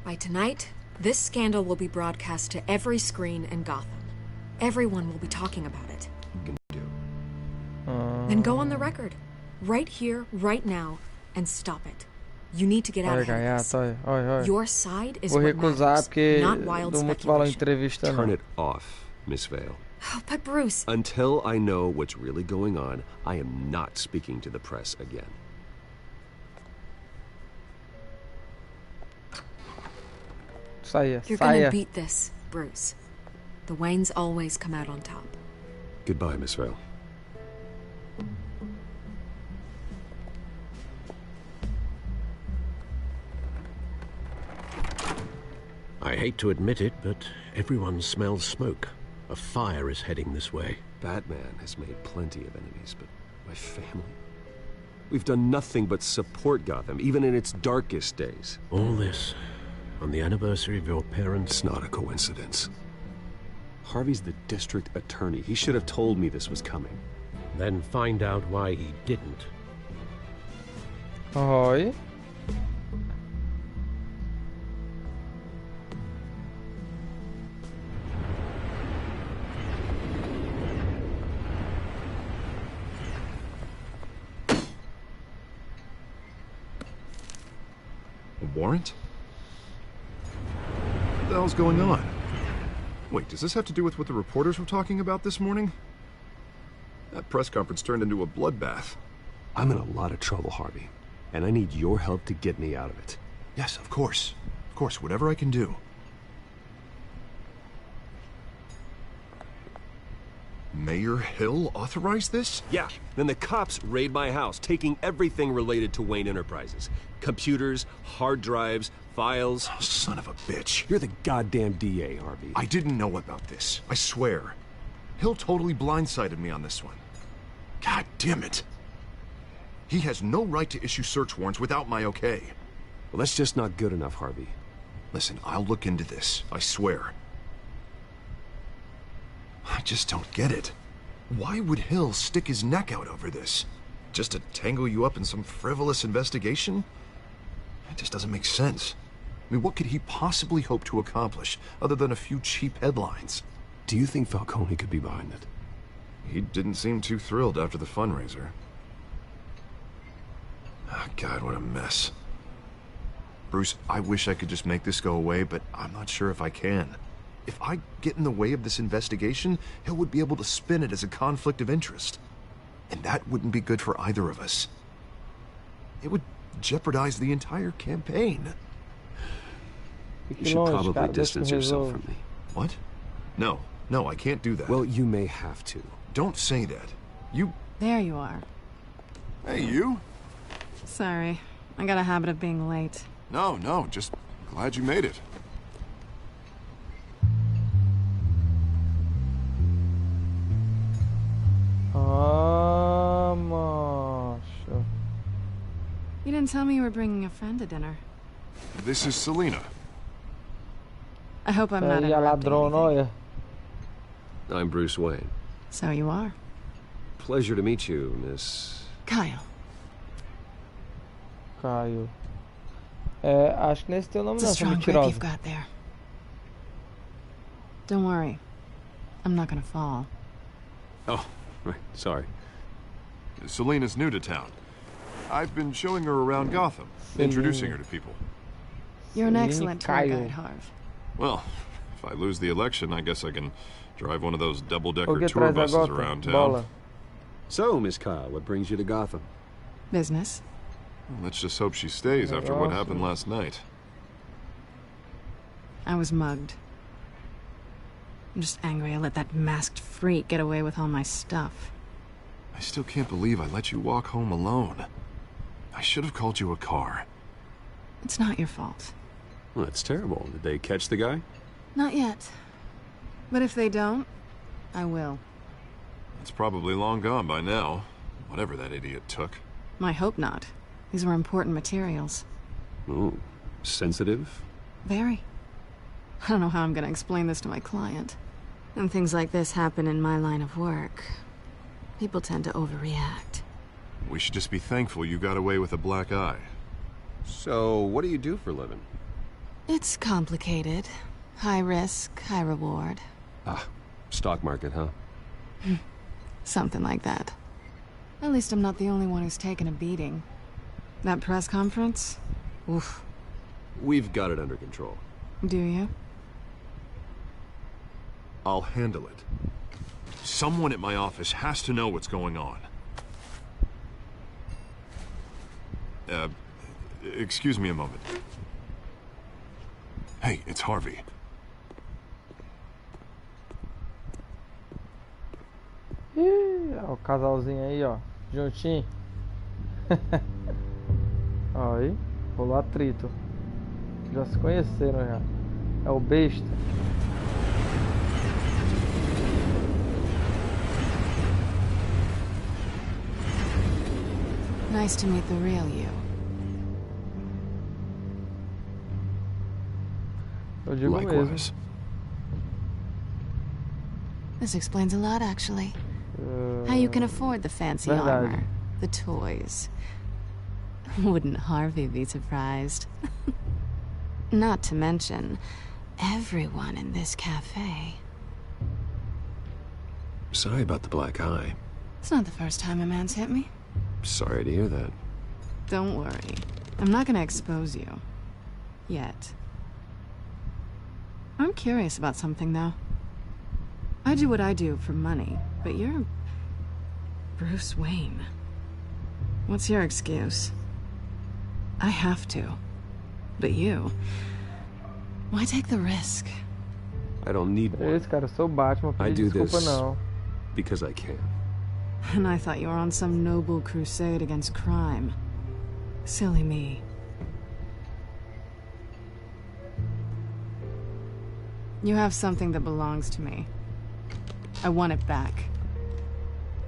By tonight, this scandal will be broadcast to every screen in Gotham. Everyone will be talking about it. Then go on the record. Right here, right now, and stop it. You need to get out Olha, of here. gaiato, olha, olha, olha. Your side is Vou what recusar matters, porque not wild dou muito valor em speculation. entrevista, Turn não. it off, Miss Vale. Oh, but Bruce... Until I know what's really going on, I am not speaking to the press again. Saia, You're gonna saia. beat this, Bruce. The Waynes always come out on top. Goodbye, Miss Vale. I hate to admit it, but everyone smells smoke. A fire is heading this way. Batman has made plenty of enemies, but my family? We've done nothing but support Gotham, even in its darkest days. All this on the anniversary of your parents'... It's not a coincidence. Harvey's the district attorney. He should have told me this was coming. Then find out why he didn't. Oi. A warrant? What the hell's going on? Wait, does this have to do with what the reporters were talking about this morning? That press conference turned into a bloodbath. I'm in a lot of trouble, Harvey, and I need your help to get me out of it. Yes, of course. Of course, whatever I can do. Mayor Hill authorized this? Yeah, then the cops raid my house, taking everything related to Wayne Enterprises. Computers, hard drives, files. Oh, son of a bitch. You're the goddamn DA, Harvey. I didn't know about this. I swear. Hill totally blindsided me on this one. God damn it. He has no right to issue search warrants without my okay. Well, that's just not good enough, Harvey. Listen, I'll look into this. I swear. I just don't get it. Why would Hill stick his neck out over this? Just to tangle you up in some frivolous investigation? It just doesn't make sense. I mean, what could he possibly hope to accomplish other than a few cheap headlines? Do you think Falcone could be behind it? He didn't seem too thrilled after the fundraiser. Oh, God, what a mess. Bruce, I wish I could just make this go away, but I'm not sure if I can. If I get in the way of this investigation, Hill would be able to spin it as a conflict of interest. And that wouldn't be good for either of us. It would jeopardize the entire campaign. You should probably distance yourself from me. What? No, I can't do that. Well, you may have to. Don't say that. You... There you are. Hey, you? Sorry. I got a habit of being late. No, just glad you made it. Ah, macho. You didn't tell me you were bringing a friend to dinner. This is Selina. I hope I'm not Aí a interrupting ladrona, anything. olha. I'm Bruce Wayne. So you are. Pleasure to meet you, Miss... Kyle. Caio. É, acho que nesse teu nome It's a não, sou strong grip mentirosa. you've got there. Don't worry. I'm not gonna fall. Oh, right, sorry. Selina's new to town. I've been showing her around Gotham, introducing her to people. You're an Selina excellent tour Kyle. guide, Harv. Well, if I lose the election, I guess I can drive one of those double-decker O que tour traz a buses gota? around town. Bola. So, Miss Kyle, what brings you to Gotham? Business. Well, let's just hope she stays after what happened last night. I was mugged. I'm just angry I let that masked freak get away with all my stuff. I still can't believe I let you walk home alone. I should have called you a car. It's not your fault. Well, that's terrible. Did they catch the guy? Not yet. But if they don't, I will. It's probably long gone by now. Whatever that idiot took. I hope not. These were important materials. Ooh, sensitive? Very. I don't know how I'm gonna explain this to my client. When things like this happen in my line of work, people tend to overreact. We should just be thankful you got away with a black eye. So, what do you do for a living? It's complicated. High risk, high reward. Ah, stock market, huh? Something like that. At least I'm not the only one who's taken a beating. That press conference? Oof. We've got it under control. Do you? I'll handle it. Someone at my office has to know what's going on. Excuse me a moment. Hey, it's Harvey. Ih, ó, o casalzinho aí, ó, juntinho. Ó, aí, rolou atrito. Já se conheceram já. É o besta. Nice to meet the real you. Eu digo mesmo. This explains a lot, actually. How you can afford the fancy armor, the toys. Wouldn't Harvey be surprised? Not to mention, everyone in this cafe. Sorry about the black eye. It's not the first time a man's hit me. Sorry to hear that. Don't worry. I'm not gonna expose you. Yet. I'm curious about something, though. I do what I do for money, but you're Bruce Wayne. What's your excuse? I have to. But you... why take the risk? I don't need one. Esse cara, eu sou Batman, I do desculpa this não. because I can. And I thought you were on some noble crusade against crime. Silly me. You have something that belongs to me. I want it back.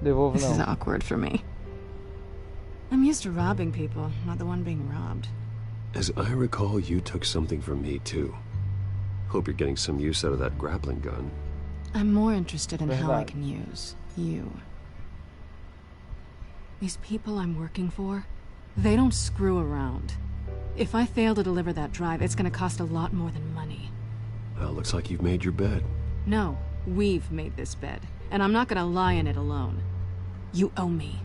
Devolvo This is não. awkward for me. I'm used to robbing people, not the one being robbed. As I recall, you took something from me, too. Hope you're getting some use out of that grappling gun. I'm more interested in how I Verdade. can use you. These people I'm working for, they don't screw around. If I fail to deliver that drive, it's gonna cost a lot more than money. Well, looks like you've made your bed. No, we've made this bed, and I'm not gonna lie in it alone. You owe me.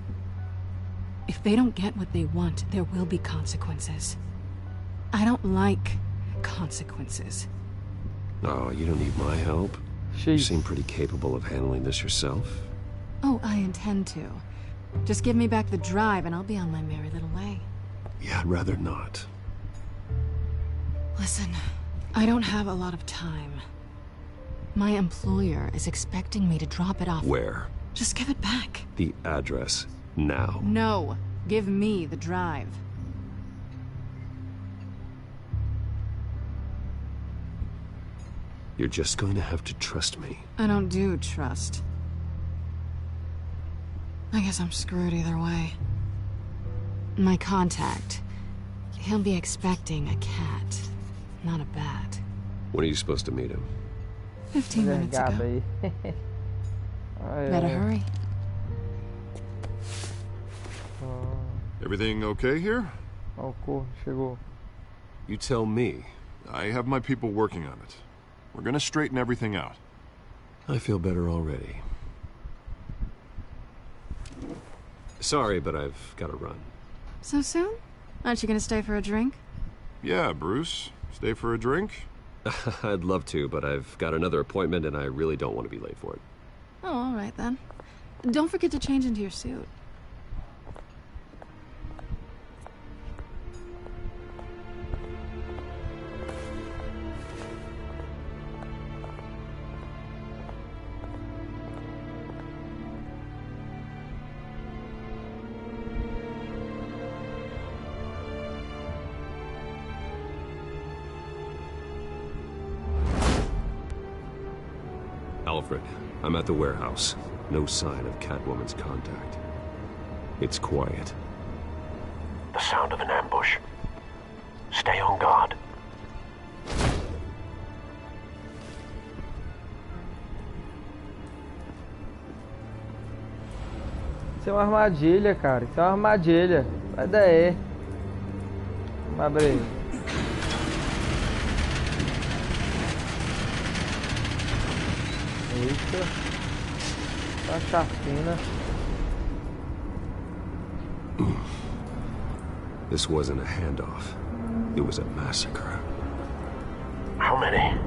If they don't get what they want, there will be consequences. I don't like consequences. Oh, you don't need my help. You seem pretty capable of handling this yourself. Oh, I intend to. Just give me back the drive and I'll be on my merry little way. Yeah, I'd rather not. Listen, I don't have a lot of time. My employer is expecting me to drop it off. Where? Just give it back. The address. Now. No, give me the drive. You're just going to have to trust me. I don't do trust. I guess I'm screwed either way. My contact, he'll be expecting a cat, not a bat. When are you supposed to meet him? 15 minutes ago. aí. Ai, Better ai. hurry. Everything okay here? Ó, o corvo chegou. You tell me. I have my people working on it. We're gonna straighten everything out. I feel better already. Sorry, but I've got to run. So soon? Aren't you gonna stay for a drink? Yeah, Bruce. Stay for a drink? I'd love to, but I've got another appointment and I really don't want to be late for it. Oh, all right then. Don't forget to change into your suit. Alfred, I'm at the warehouse. No sign of Catwoman's contact. It's quiet. The sound of an ambush. Stay on guard. Isso é uma armadilha, cara. Isso é uma armadilha. Sai daí. Vamos abrir. Eita. Tá chacina. This wasn't a handoff. It was a massacre. How many?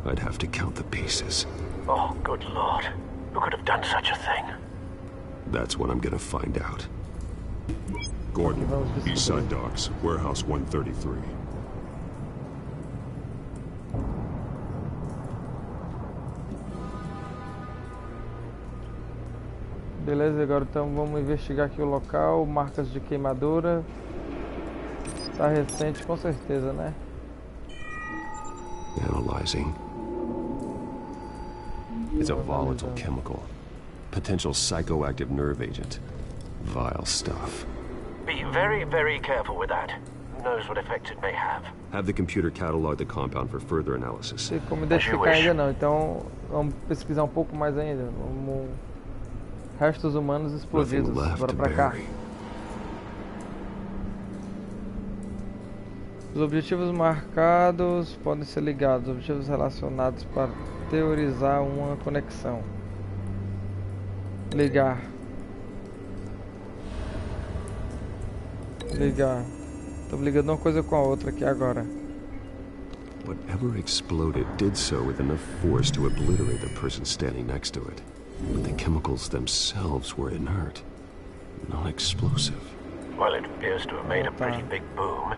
I'd have to count the pieces. Oh, good Lord. Who could have done such a thing? That's what I'm gonna find out. Gordon, Eastside Docks, Warehouse 133. Beleza, agora então vamos investigar aqui o local, marcas de queimadura. Tá recente com certeza, né? Analyzing. It's a volatile chemical. Potential psychoactive nerve agent. Vile stuff. Be very, very careful with that. Who knows what effects it may have. Have the computer catalog the compound for further analysis. Não sei como identificar ainda não, então vamos pesquisar um pouco mais ainda. Vamos... Restos humanos explodidos. Bora pra cá. Os objetivos marcados podem ser ligados. Objetivos relacionados para teorizar uma conexão. Ligar. Ligar. Tô ligando uma coisa com a outra aqui agora. Whatever exploded did so with enough force to obliterate the person standing next to it. But the chemicals themselves were inert, non-explosive. Well, it appears to have made a pretty big boom.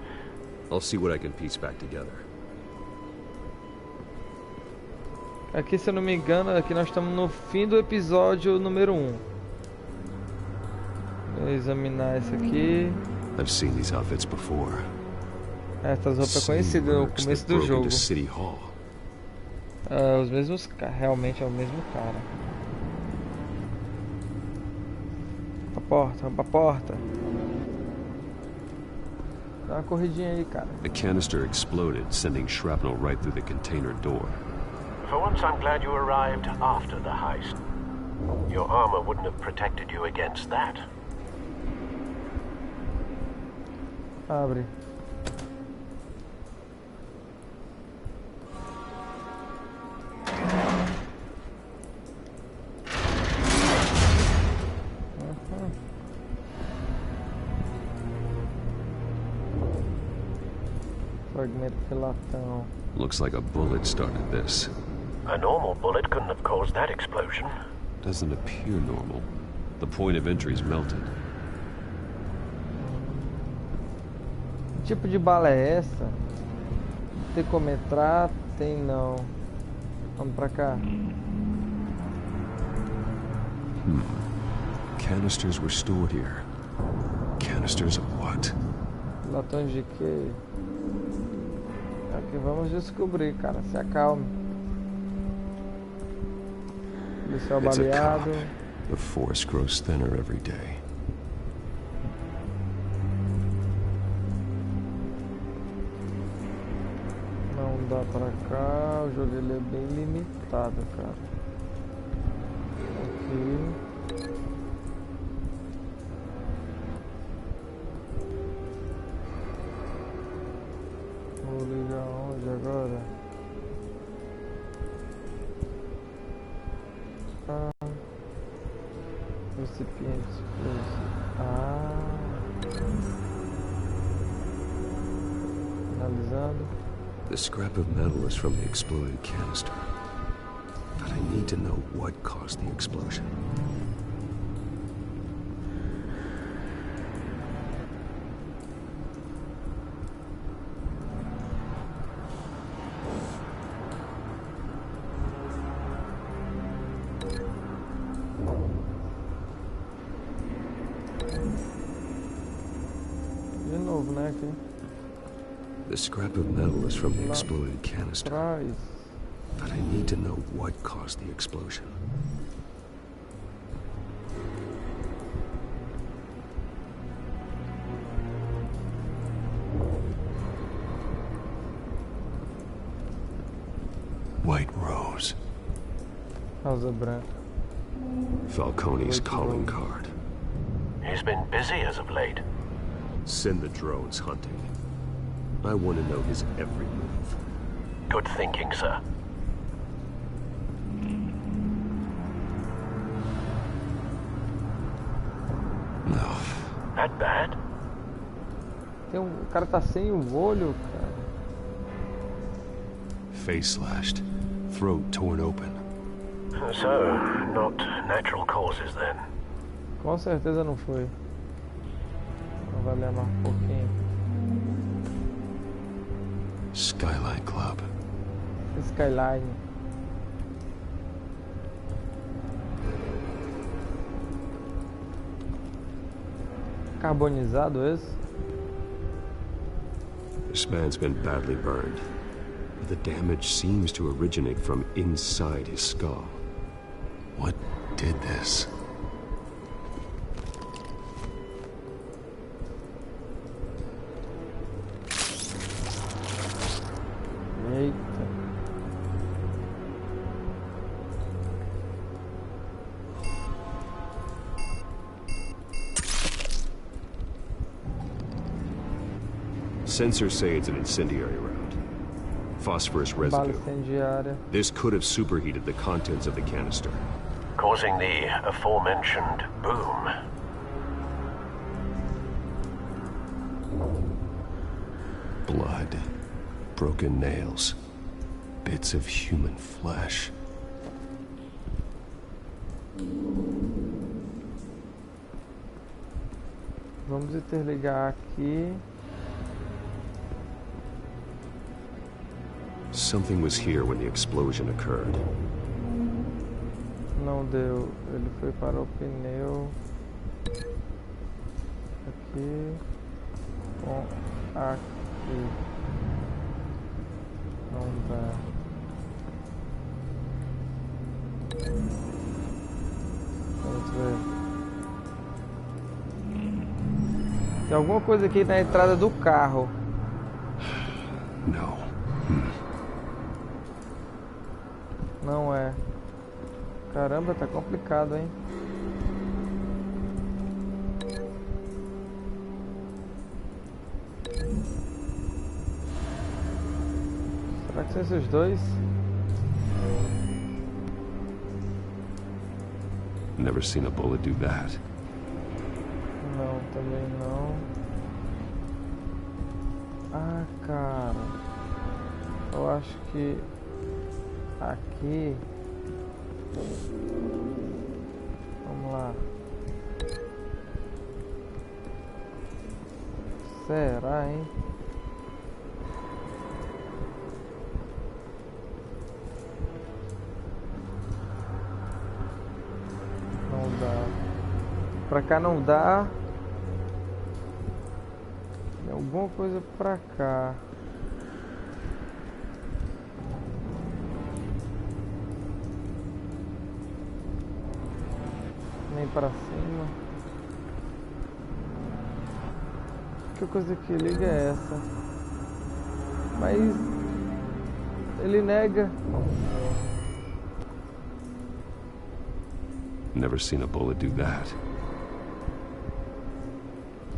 I'll see what I can piece back together. Aqui, se eu não me engano, aqui nós estamos no fim do episódio número 1. Vou examinar esse aqui. I've seen these outfits before. Essas roupas conhecidas no começo do jogo. Os mesmos caras, realmente é o mesmo cara. Vamos pra porta. Dá uma corridinha aí, cara. The canister exploded, sending shrapnel right through the container door. For once, I'm glad you arrived after the heist. Your armor wouldn't have protected you against that. Abre. Fragmento de latão. Looks like a bullet started this. A normal bullet couldn't have caused that explosion. Doesn't appear normal. The point of entry's melted. Que tipo de bala é essa? Tem como entrar? Tem não. Vamos pra cá. Canisters were stored here. Canisters of what? Latões de quê? Aqui vamos descobrir, cara. Se acalme. Policial baleado. The force grows thinner every day. Não dá pra cá. O jogo ele é bem limitado, cara. Aqui. Vou ligar onde agora? Recipientes. Analisando. The scrap of metal is from the exploded canister. But I need to know what caused the explosion. De novo, né, aqui. The scrap of metal is from the exploded canister. But I need to know what caused the explosion. White Rose. Rosa branca. Falcone's calling card. He's been busy as of late. Send the drones hunting. I want to know his every move. Good thinking, sir. No. That bad? O cara tá sem o olho, cara. Face slashed. Throat torn open. So, not natural causes then. Com certeza não foi. Não vai levar um pouquinho. Skyline Club. Skyline. Carbonizado esse? This man's been badly burned. But the damage seems to originate from inside his skull. What did this? Eita. Sensors say it's an incendiary round. Phosphorus Bala residue. incendiária. This could have superheated the contents of the canister. Causing the aforementioned boom. Blood. Broken nails. Bits of human flesh. Vamos interligar aqui. Something was here when the explosion occurred. Não deu. Ele foi para o pneu. Aqui. Com aqui. Não dá. Vamos ver. Tem alguma coisa aqui na entrada do carro. Não. Não é. Caramba, tá complicado, hein? Será que são esses dois? Never seen a bullet do that. Não, também não. Ah, cara. Eu acho que aqui. Vamos lá. Será, hein? Não dá. Pra cá não dá. Tem alguma coisa pra cá. Nem para cima. Que coisa que liga é essa? Mas ele nega. Never seen a bullet do that.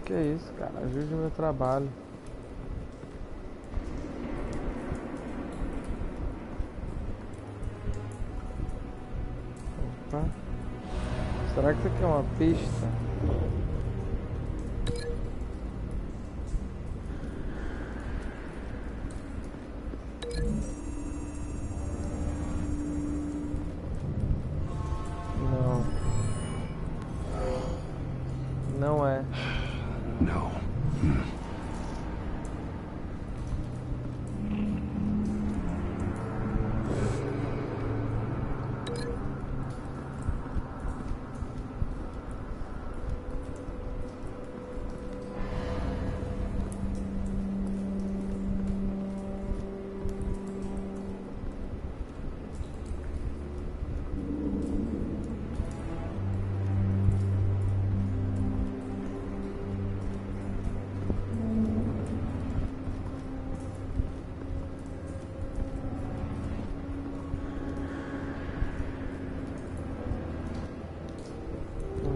Que é isso, cara? Ajude o meu trabalho. Opa. Será que isso aqui é uma pista? Não é. No.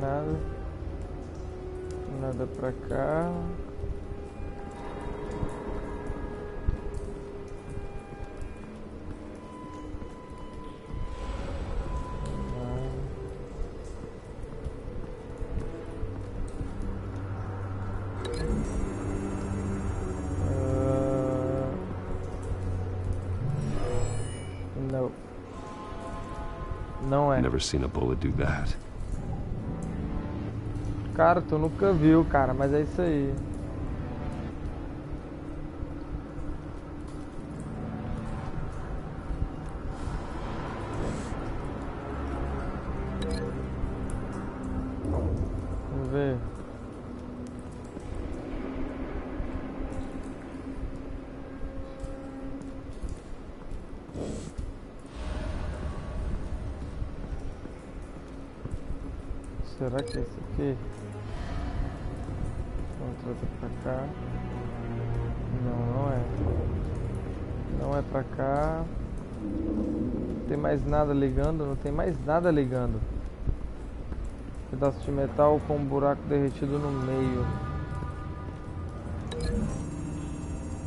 Nada. Nada pra cá. No. Não é. Never seen a bullet do that. Cara, tu nunca viu, cara, mas é isso aí. Vamos ver. Será que é esse aqui? Vamos trazer pra cá. Não, não é. Não é pra cá. Não tem mais nada ligando, não tem mais nada ligando. Pedaço de metal com um buraco derretido no meio.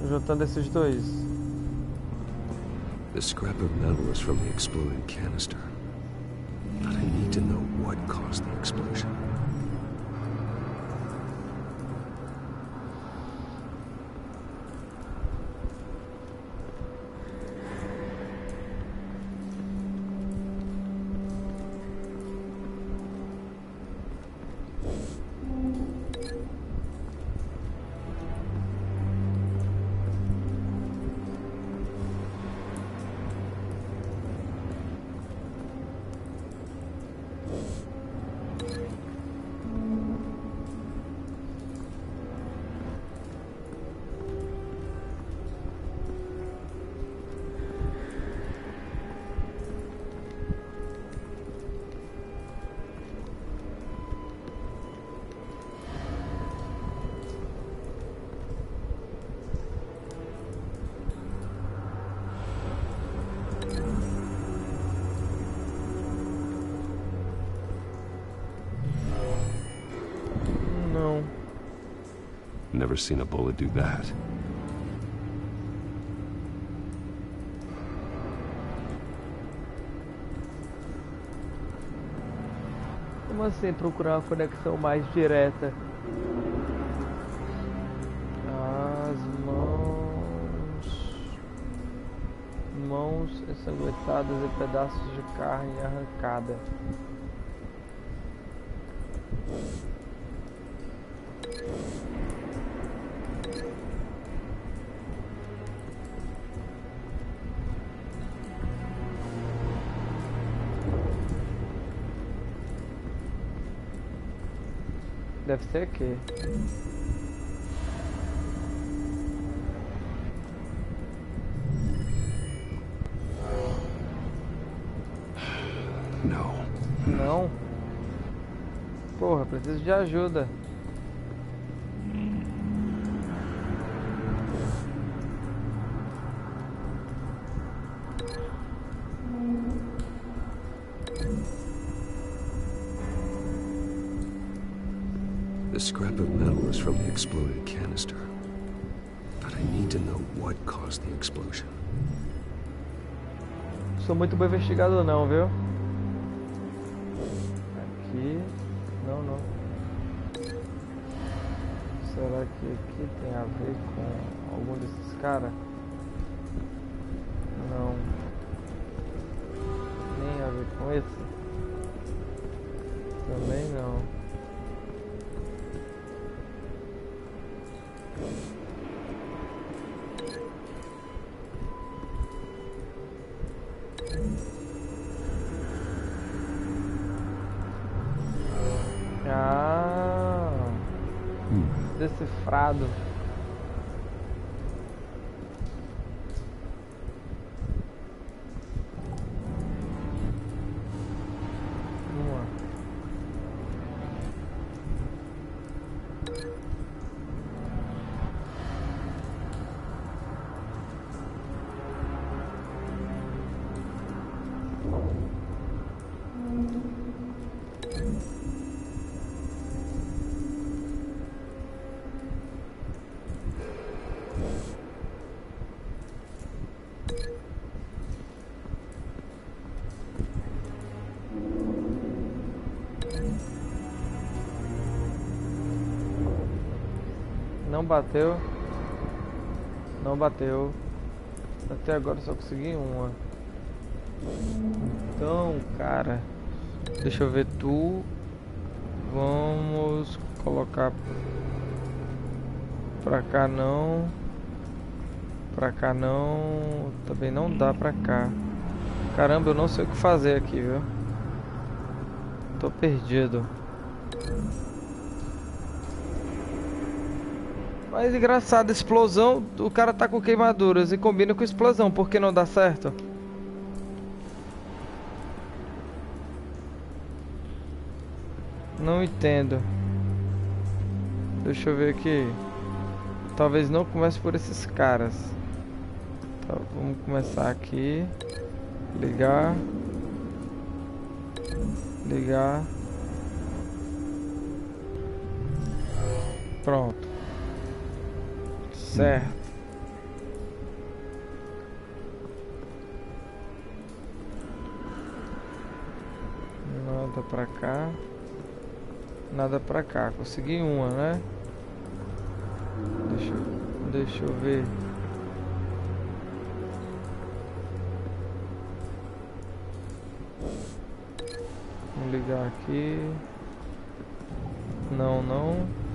Juntando esses dois. The scrap of metal is from the exploded canister. But I need to know what caused the explosion. Never seen a bullet do that. Como assim procurar uma conexão mais direta? As mãos ensanguentadas e pedaços de carne arrancada. Deve ser aqui. Não. Não? Porra, preciso de ajuda. The scrap of metal is from the exploded canister. But I need to know what caused the explosion. Sou muito bom investigador não, viu? Aqui. Não. Será que aqui tem a ver com algum desses caras? Não. Nem a ver com esse? Também não. decifrado. Não bateu. Não bateu. Até agora só consegui uma. Então, cara, deixa eu ver tu. Vamos colocar pra cá não. Pra cá não. Também não dá pra cá. Caramba, eu não sei o que fazer aqui, viu? Tô perdido. Mas engraçado, explosão, o cara tá com queimaduras e combina com explosão, por que não dá certo? Não entendo. Deixa eu ver aqui. Talvez não comece por esses caras. Tá, vamos começar aqui. Ligar. Ligar. Pronto. Certo. Nada pra cá. Nada pra cá. Consegui uma, né? Deixa eu ver. Vamos ligar aqui. Não, não.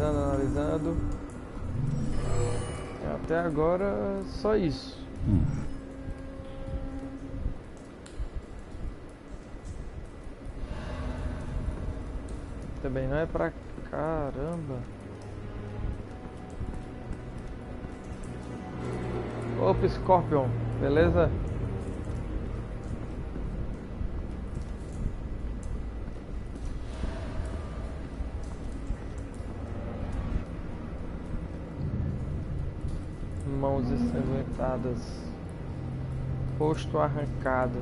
Analisando. Até agora, só isso. Também não é pra... Caramba. Opa, Scorpion. Beleza? Mãos ensanguentadas, rosto arrancado,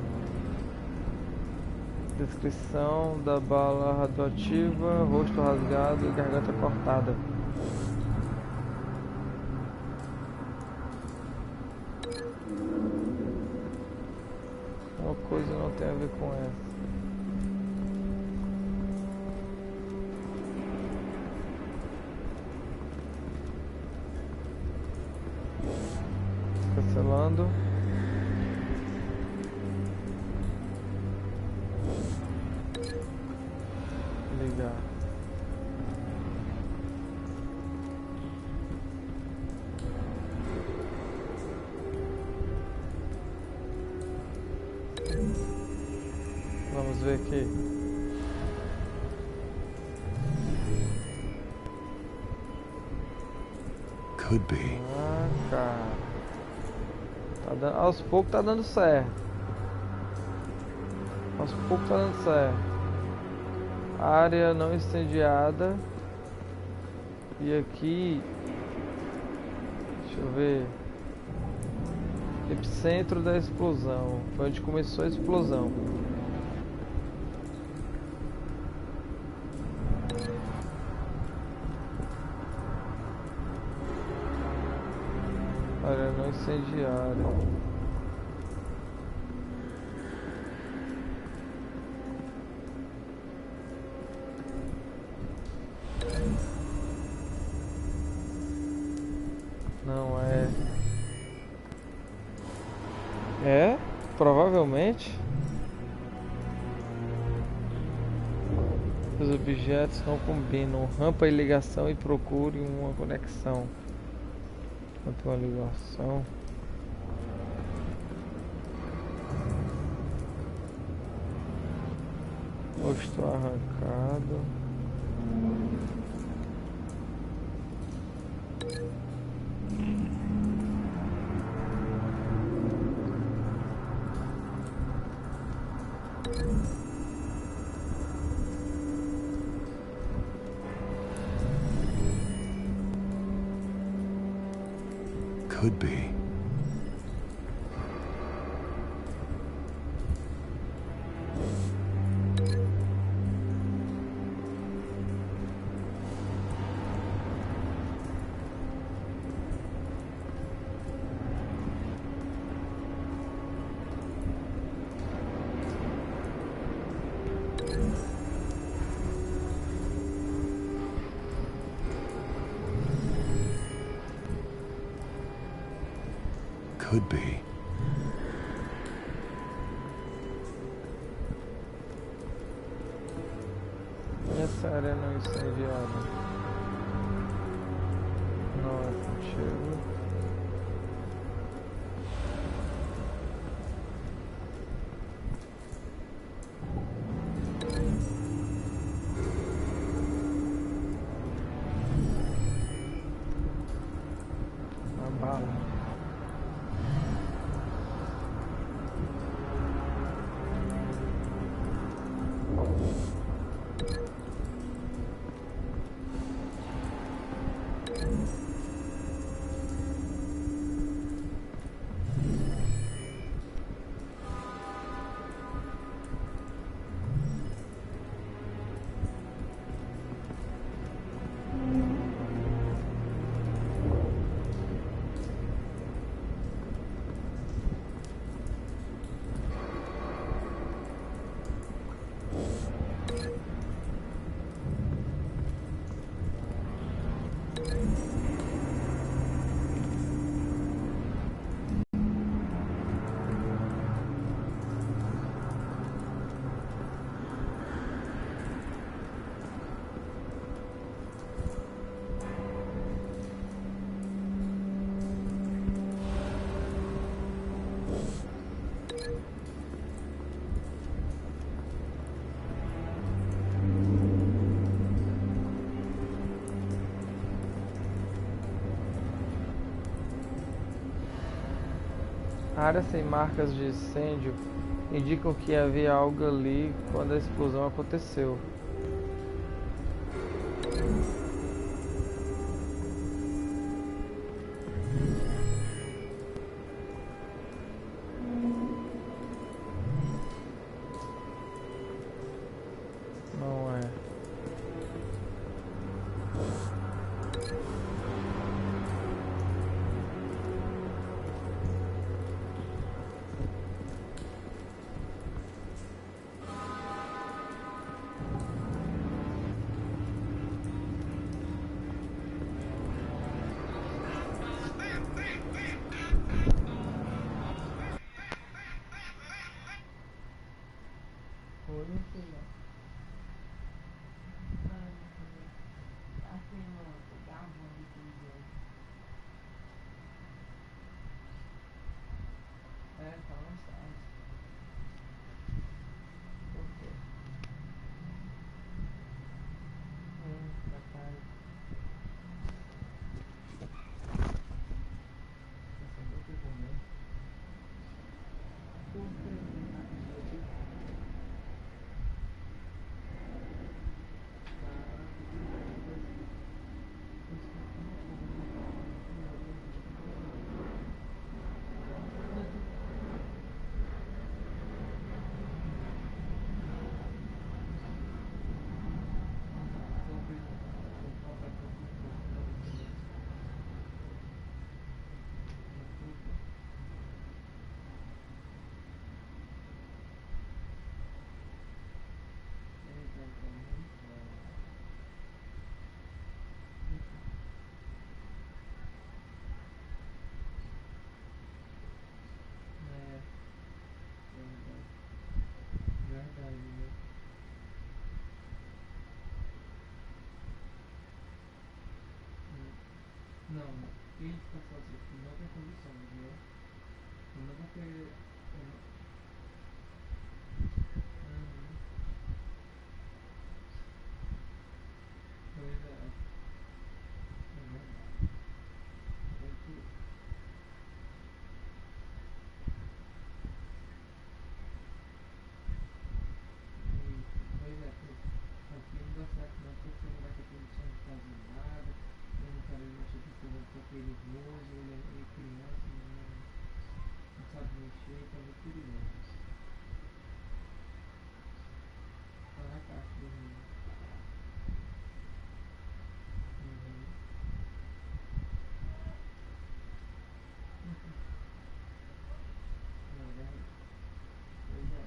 descrição da bala radioativa, rosto rasgado e garganta cortada. Uma coisa não tem a ver com essa. Cancelando. Ligar. Vamos ver aqui. Could be. Ah, cara. Tá dando, aos poucos tá dando certo. Aos poucos tá dando certo. Área não incendiada. E aqui... Deixa eu ver. Epicentro da explosão. Foi onde começou a explosão. Área não incendiária. Não é. É? Provavelmente. Os objetos não combinam. Rampa e ligação e procure uma conexão. Rampa e uma ligação. Rosto arrancado. Could be. Could be. Essa área não incendiada. Não é contigo. A bala. Áreas sem marcas de incêndio indicam que havia algo ali quando a explosão aconteceu. Não é. Não, quem fica sozinho não tem condição, entendeu? Eu não vou ter. Pois é. É verdade. Tem que. Pois é, aqui não dá certo não, porque você não vai ter condição de fazer nada. Eu não quero ele achar que ele é perigoso, ele é criança, não sabe mexer, então é muito perigoso. Tá na caixa do menino. Pois é.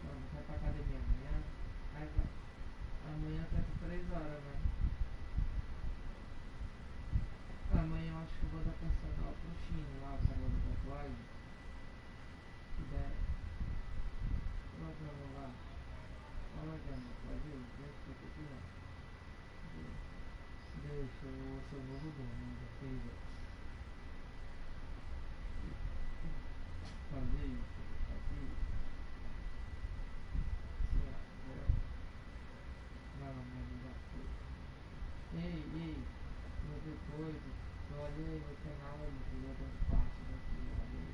Vamos, vai pra academia amanhã. Aí vai. Amanhã até 3 horas, né? Amanhã eu acho que eu vou dar personal pro Chino lá, o cara da tatuagem. Que der. Vamos lá. Olha, Gama, pode ir? Deixa eu aqui, ó. Deixa, eu vou ser o novo dono, já fez isso. Fazer isso, fazer isso. Sei lá, vai lá, mas já foi. Ei, mas depois, eu olhei no canal do outro parte daqui, olhei.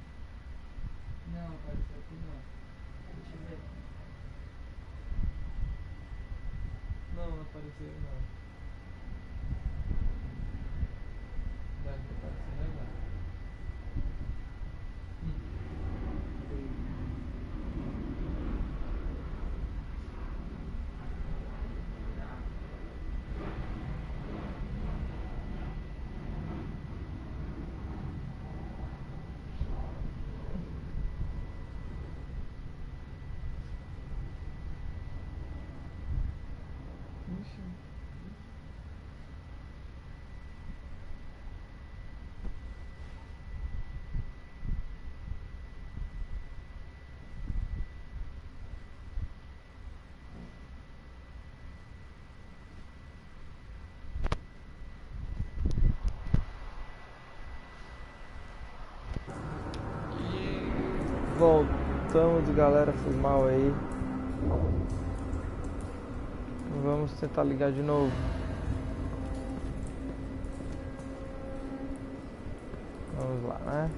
Não, apareceu aqui não. Deixa eu ver. Não apareceu não. Deve aparecer, né, velho? Voltamos, galera, foi mal aí. Vamos tentar ligar de novo. Vamos lá, né?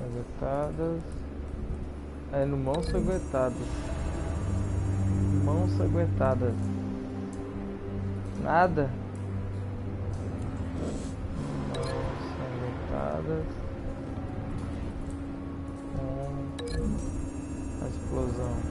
Aguentadas. É no mãos aguentadas. Mãos aguentadas. Nada. Mãos aguentadas. A explosão.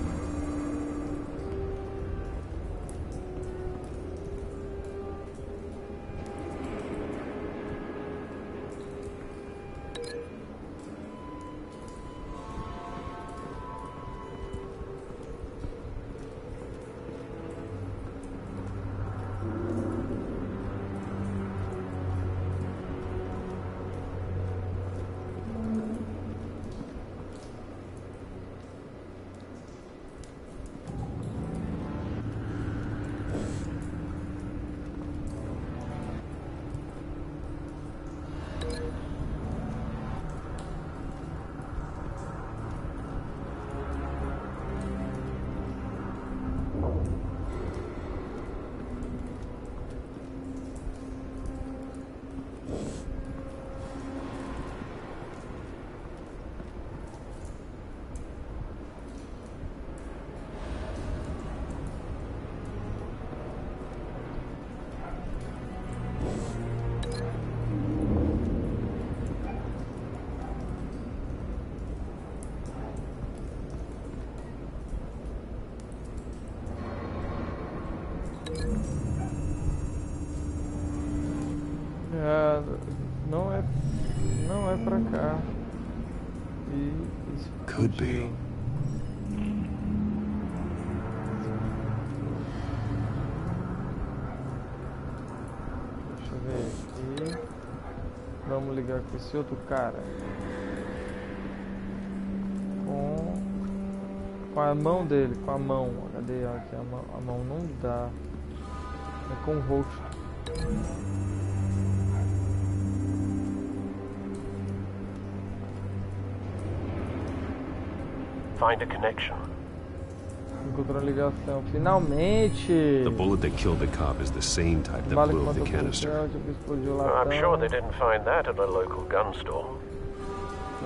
Could be. Deixa eu ver aqui. Vamos ligar com esse outro cara. Com a mão dele, com a mão. Cadê aqui a mão? Não dá. É com o rosto. Find a connection. Encontrou a ligação. Finalmente! The bullet that killed the cop is the same type that blew up the canister. I'm sure they didn't find that at a local gun store.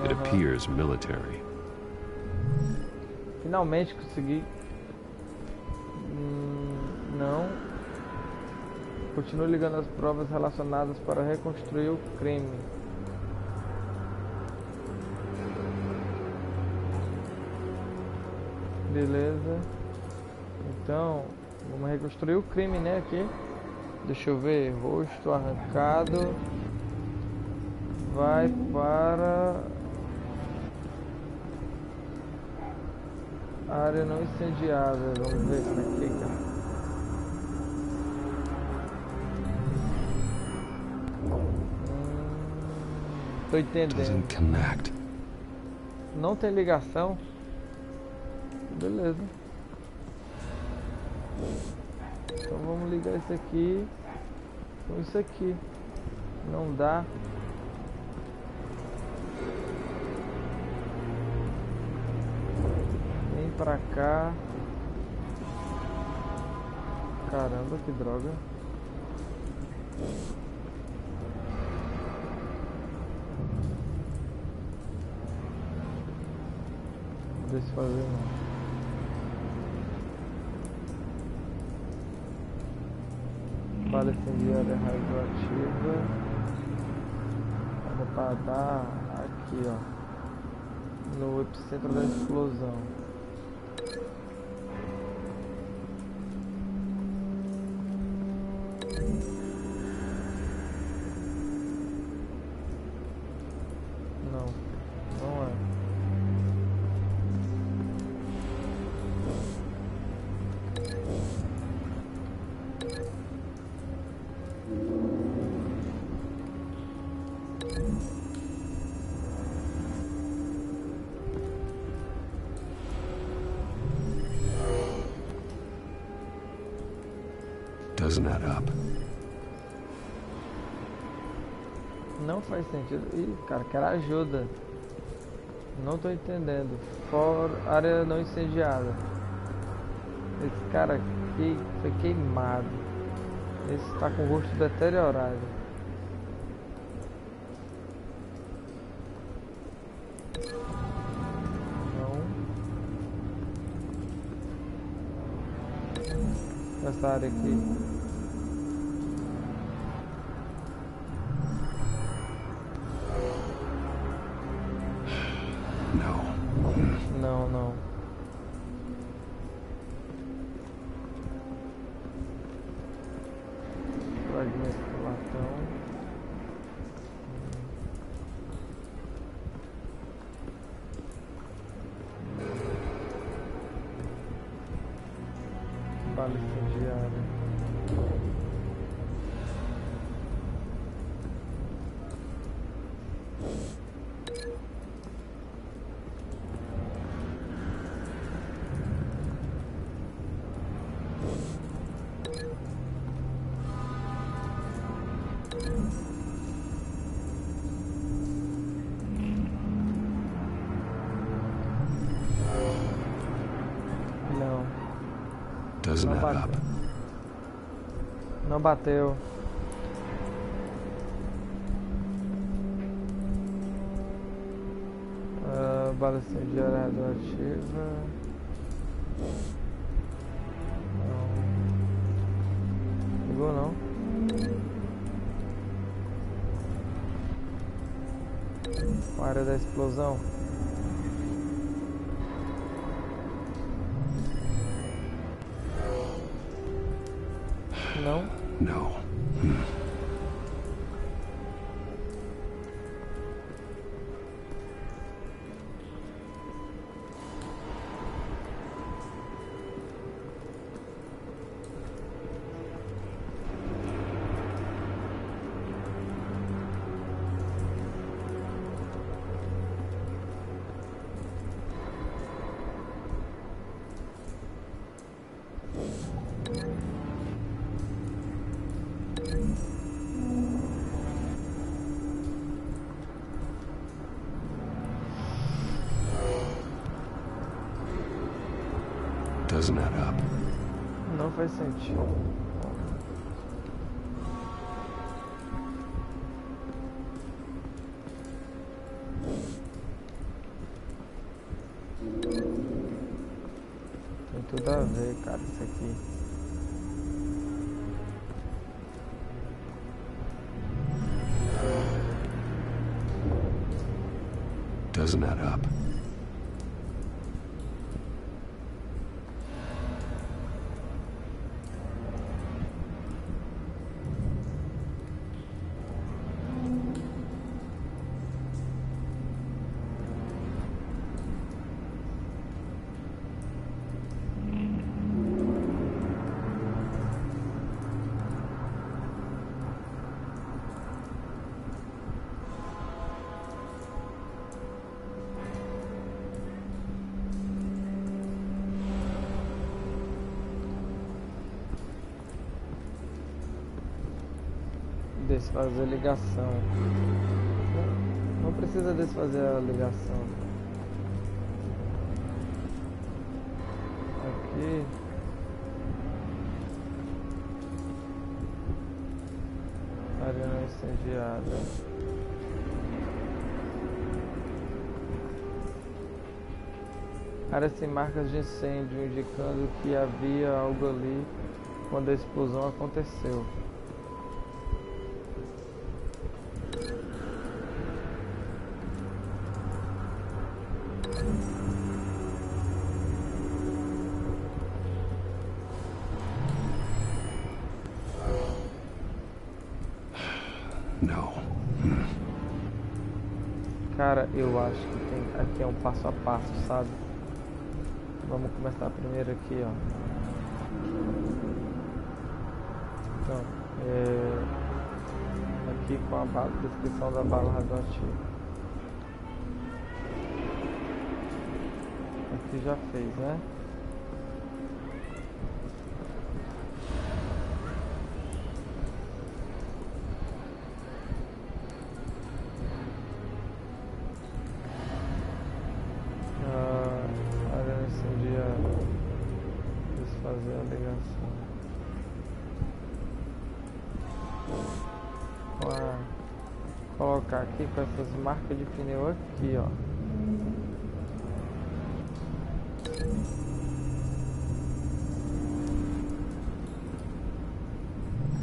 It appears military. Finalmente consegui. Não. Continuo ligando as provas relacionadas para reconstruir o crime. Beleza. Então, vamos reconstruir o crime, né, aqui. Deixa eu ver. Rosto arrancado. Vai para área não incendiada. Vamos ver como é que fica. Tô entendendo. Não tem ligação. Beleza. Então vamos ligar isso aqui com isso aqui. Não dá. Vem pra cá. Caramba, que droga. Deixa eu fazer não. Bala incendiária radioativa. Era pra dar aqui, ó, no epicentro da explosão. Não, não é. Doesn't add up. Não faz sentido. Ih, cara, quero ajuda. Não tô entendendo. Fora área não incendiada. Esse cara aqui foi queimado. Esse está com o rosto deteriorado. Não. Essa área aqui. Não, não. Fragmento de latão. Bala incendiária. Doesn't add up. Não bateu. Bala incendiária radioativa. Não. Pegou não? A área da explosão. Não? Não. Doesn't add up. Não faz sentido. Tem tudo a ver, cara, isso aqui. Doesn't add up. Desfazer ligação. Não precisa desfazer a ligação. Aqui. Área não incendiada. Área sem marcas de incêndio, indicando que havia algo ali quando a explosão aconteceu. Cara, eu acho que tem, aqui é um passo a passo, sabe? Vamos começar primeiro aqui, ó. Então, aqui com a descrição da bala radioativa. Aqui já fez, né? Fazer a ligação. Colocar aqui com essas marcas de pneu aqui, ó.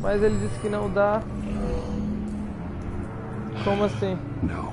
Mas ele disse que não dá. Como assim? Não.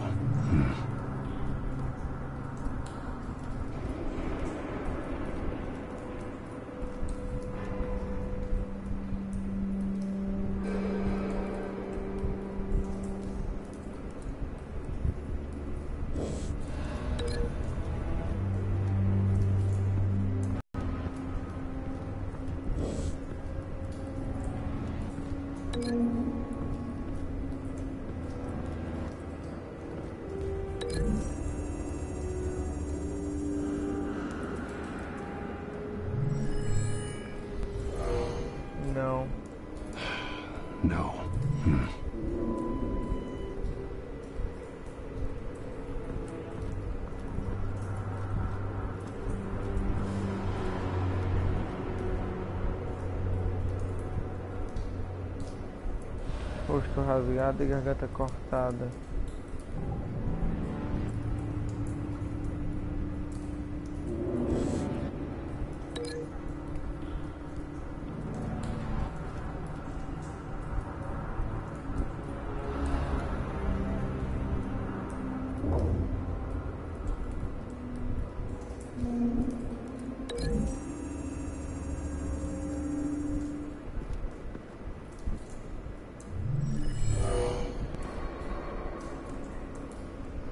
Não. Não. Rosto rasgado e garganta cortada.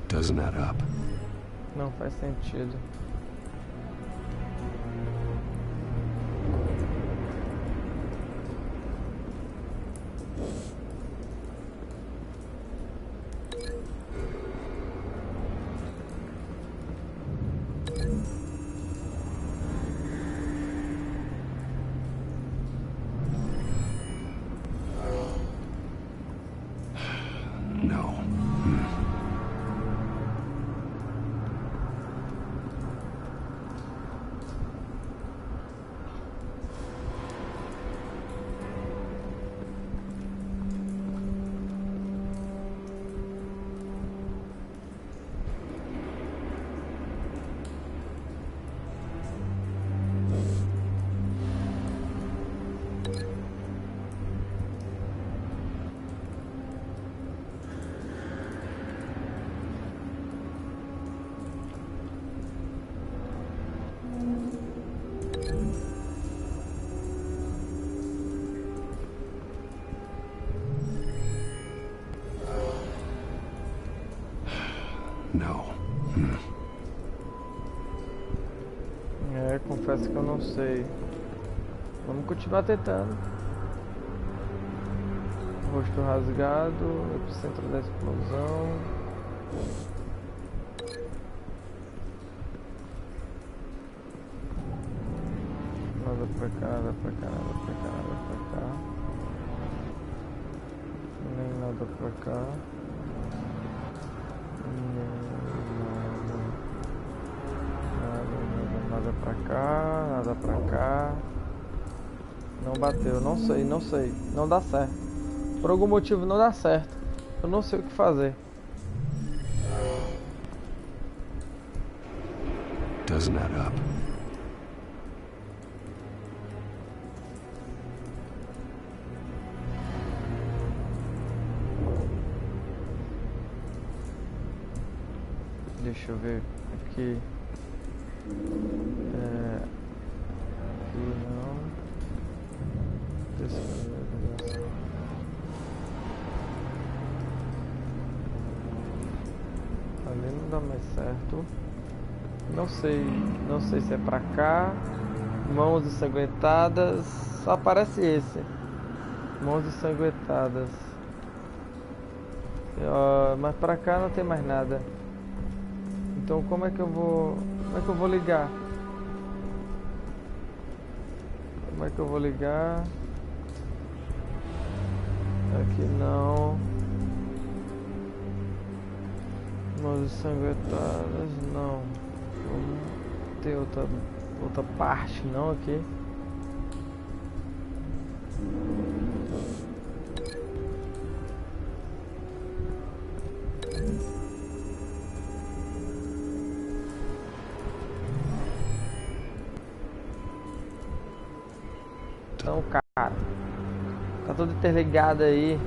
Doesn't add up. Não faz sentido. No. Confesso que eu não sei. Vamos continuar tentando. Rosto rasgado, epicentro da explosão. Nada pra cá, nada pra cá, nada pra cá, nada pra cá. Nem nada pra cá. Nada pra cá, nada pra cá. Não bateu, não sei, não sei. Não dá certo. Por algum motivo não dá certo. Eu não sei o que fazer. Doesn't add up. Deixa eu ver aqui. Aqui não. Ali não dá mais certo. Não sei se é pra cá. Mãos ensanguentadas. Só aparece esse. Mãos ensanguentadas. Mas pra cá não tem mais nada. Então como é que eu vou ligar? Como é que eu vou ligar? Aqui não. Mãos ensanguentadas, não. Vamos ter outra parte não aqui. Então, cara, tá tudo interligado aí.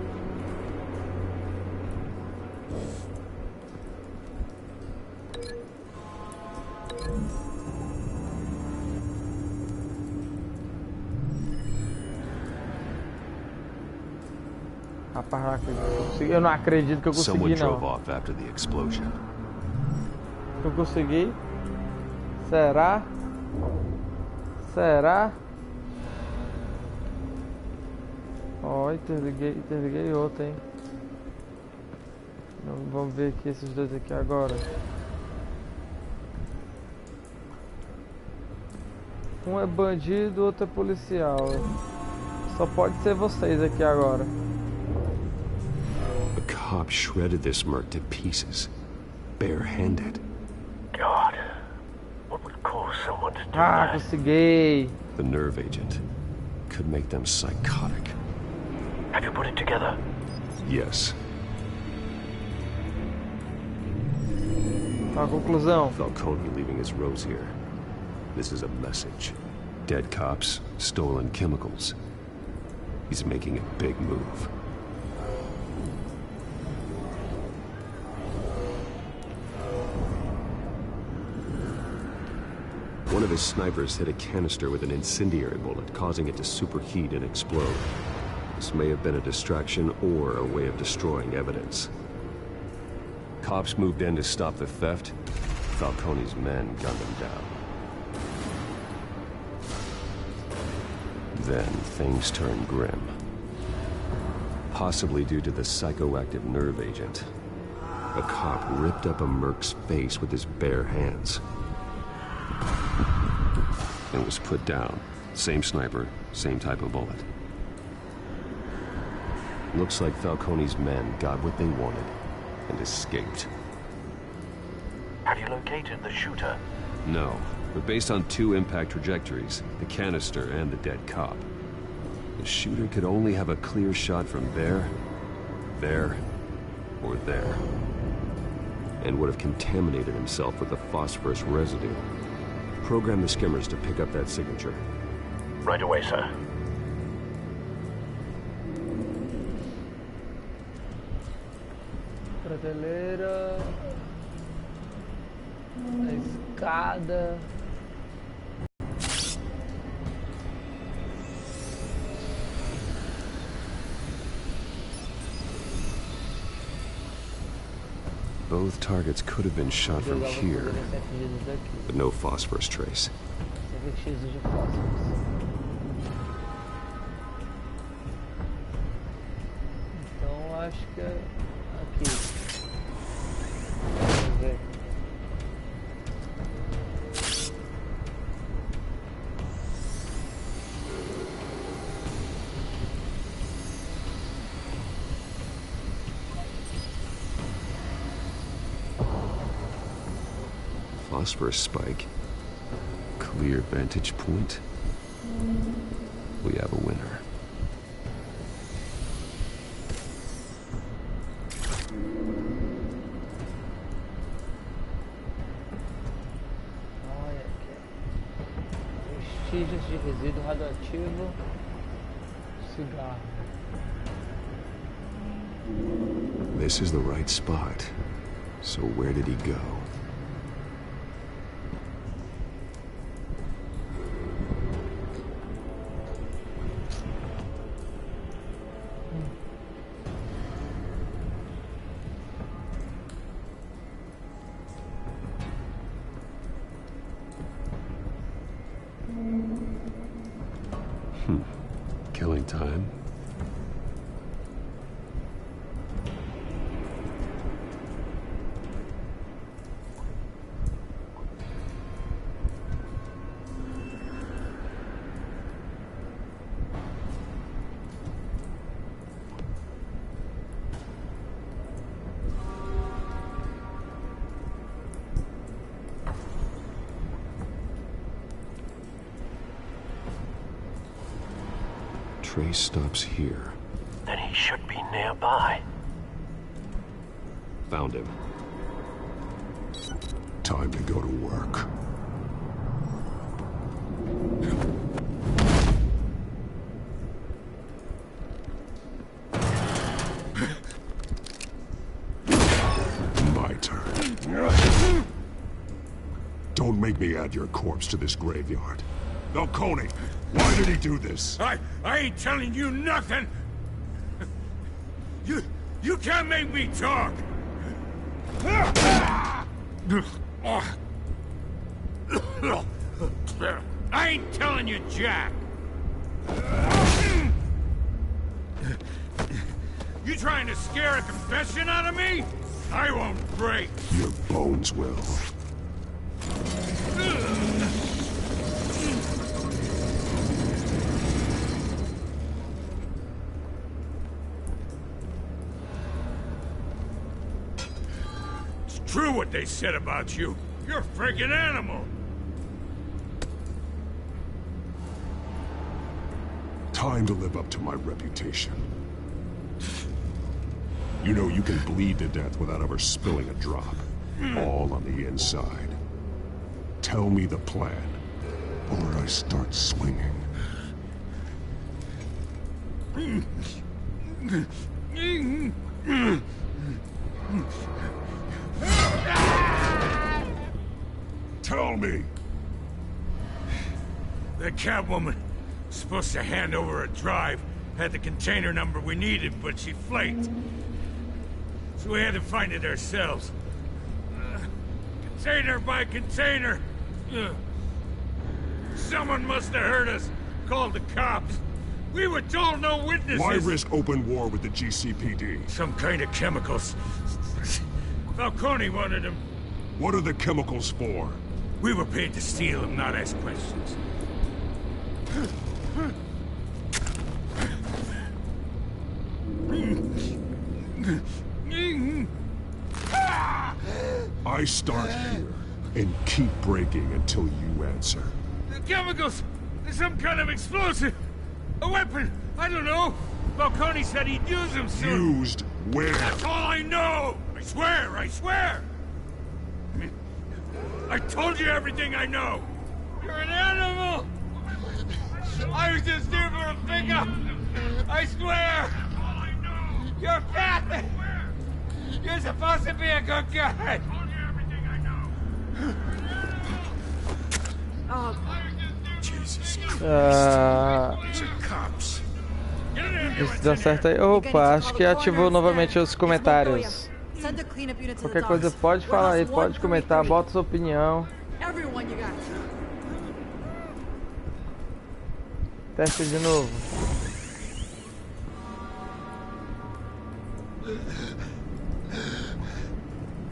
Rapaz, eu não acredito que eu consegui, não. Eu consegui? Será? Será? Ó, interliguei outro, hein? Vamos ver aqui esses dois aqui agora. Um é bandido, outro é policial. Só pode ser vocês aqui agora. A cop shredded this merc to pieces, barehanded. God, what would cause someone to do that? Consegui. The nerve agent could make them psychotic. Have you put it together? Yes. A conclusão. Falcone leaving his rose here. This is a message. Dead cops, stolen chemicals. He's making a big move. One of his snipers hit a canister with an incendiary bullet, causing it to superheat and explode. This may have been a distraction or a way of destroying evidence. Cops moved in to stop the theft. Falcone's men gunned him down. Then things turned grim. Possibly due to the psychoactive nerve agent. A cop ripped up a merc's face with his bare hands. And was put down. Same sniper, same type of bullet. Looks like Falcone's men got what they wanted and escaped. Have you located the shooter? No, but based on two impact trajectories, the canister and the dead cop, the shooter could only have a clear shot from there, or there, and would have contaminated himself with the phosphorus residue. Program the skimmers to pick up that signature. Right away, sir. Prateleira. A escada. Both targets could have been shot from here, but no phosphorus trace. vestígios de fósseis. Então acho que é aqui. Vamos ver. Phosphorus spike. Clear vantage point. We have a winner. Olha aqui. Vestígios de resíduo radioativo. Cigarro. This is the right spot. So where did he go? Killing time. Trace stops here. Then he should be nearby. Found him. Time to go to work. My turn. Don't make me add your corpse to this graveyard. Falcone, why did he do this? I ain't telling you nothing! You can't make me talk! I ain't telling you jack! You trying to scare a confession out of me? I won't break! Your bones will. True what they said about you. You're a freaking animal. Time to live up to my reputation. You know you can bleed to death without ever spilling a drop. All on the inside. Tell me the plan, or I start swinging. Tell me! The Catwoman was supposed to hand over a drive, had the container number we needed, but she flaked. So we had to find it ourselves. Container by container. Someone must have heard us, called the cops. We were told no witnesses. Why risk open war with the GCPD? Some kind of chemicals. Falcone wanted them. What are the chemicals for? We were paid to steal them, not ask questions. I start here and keep breaking until you answer. The chemicals! Some kind of explosive! A weapon! I don't know! Falcone said he'd use them soon! Used where? That's all I know! I swear! I swear! I told you everything I know! You're an animal! I was just here for a pickup! I swear! You're fat! You're supposed to be a good guy! Jesus Se deu certo aí. Opa, acho que ativou novamente os comentários. Qualquer coisa pode falar aí, pode comentar, bota sua opinião. Teste de novo.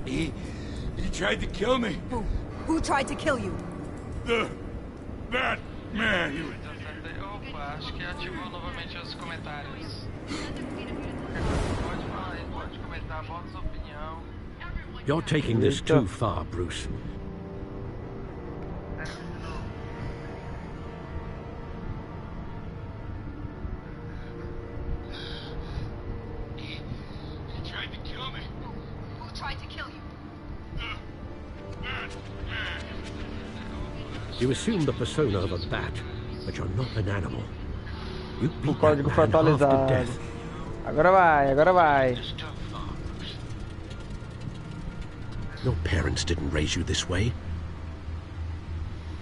He tried to kill me. Who tried to kill you? That man. Opa, acho que ativou novamente os comentários. Pode comentar, bota sua opinião. You're taking this too far, Bruce. He tried to kill me. Who tried to kill you? You assume the persona of a bat, but you're not an animal. You O beat código that foi man half to atualizado. death. Agora vai. Your parents didn't raise you this way.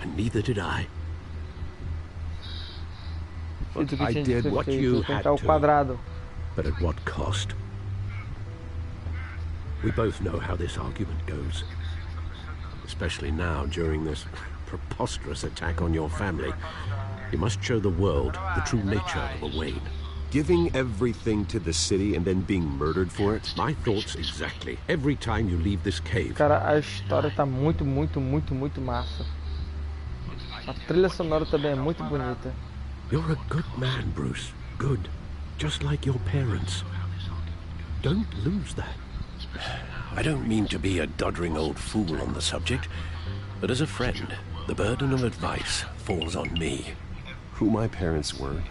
And neither did I. I did what you had to. But at what cost? We both know how this argument goes. Especially now, during this preposterous attack on your family. You must show the world the true nature of a Wayne. Giving everything to the city and then being murdered for it? My thoughts exactly. Every time you leave this cave. Cara, a história tá muito massa. A trilha sonora também é muito bonita. You're a good man, Bruce. Good. Just like your parents. Don't lose that. I don't mean to be a doddering old fool on the subject, but as a friend, the burden of advice falls on me. Who my parents were,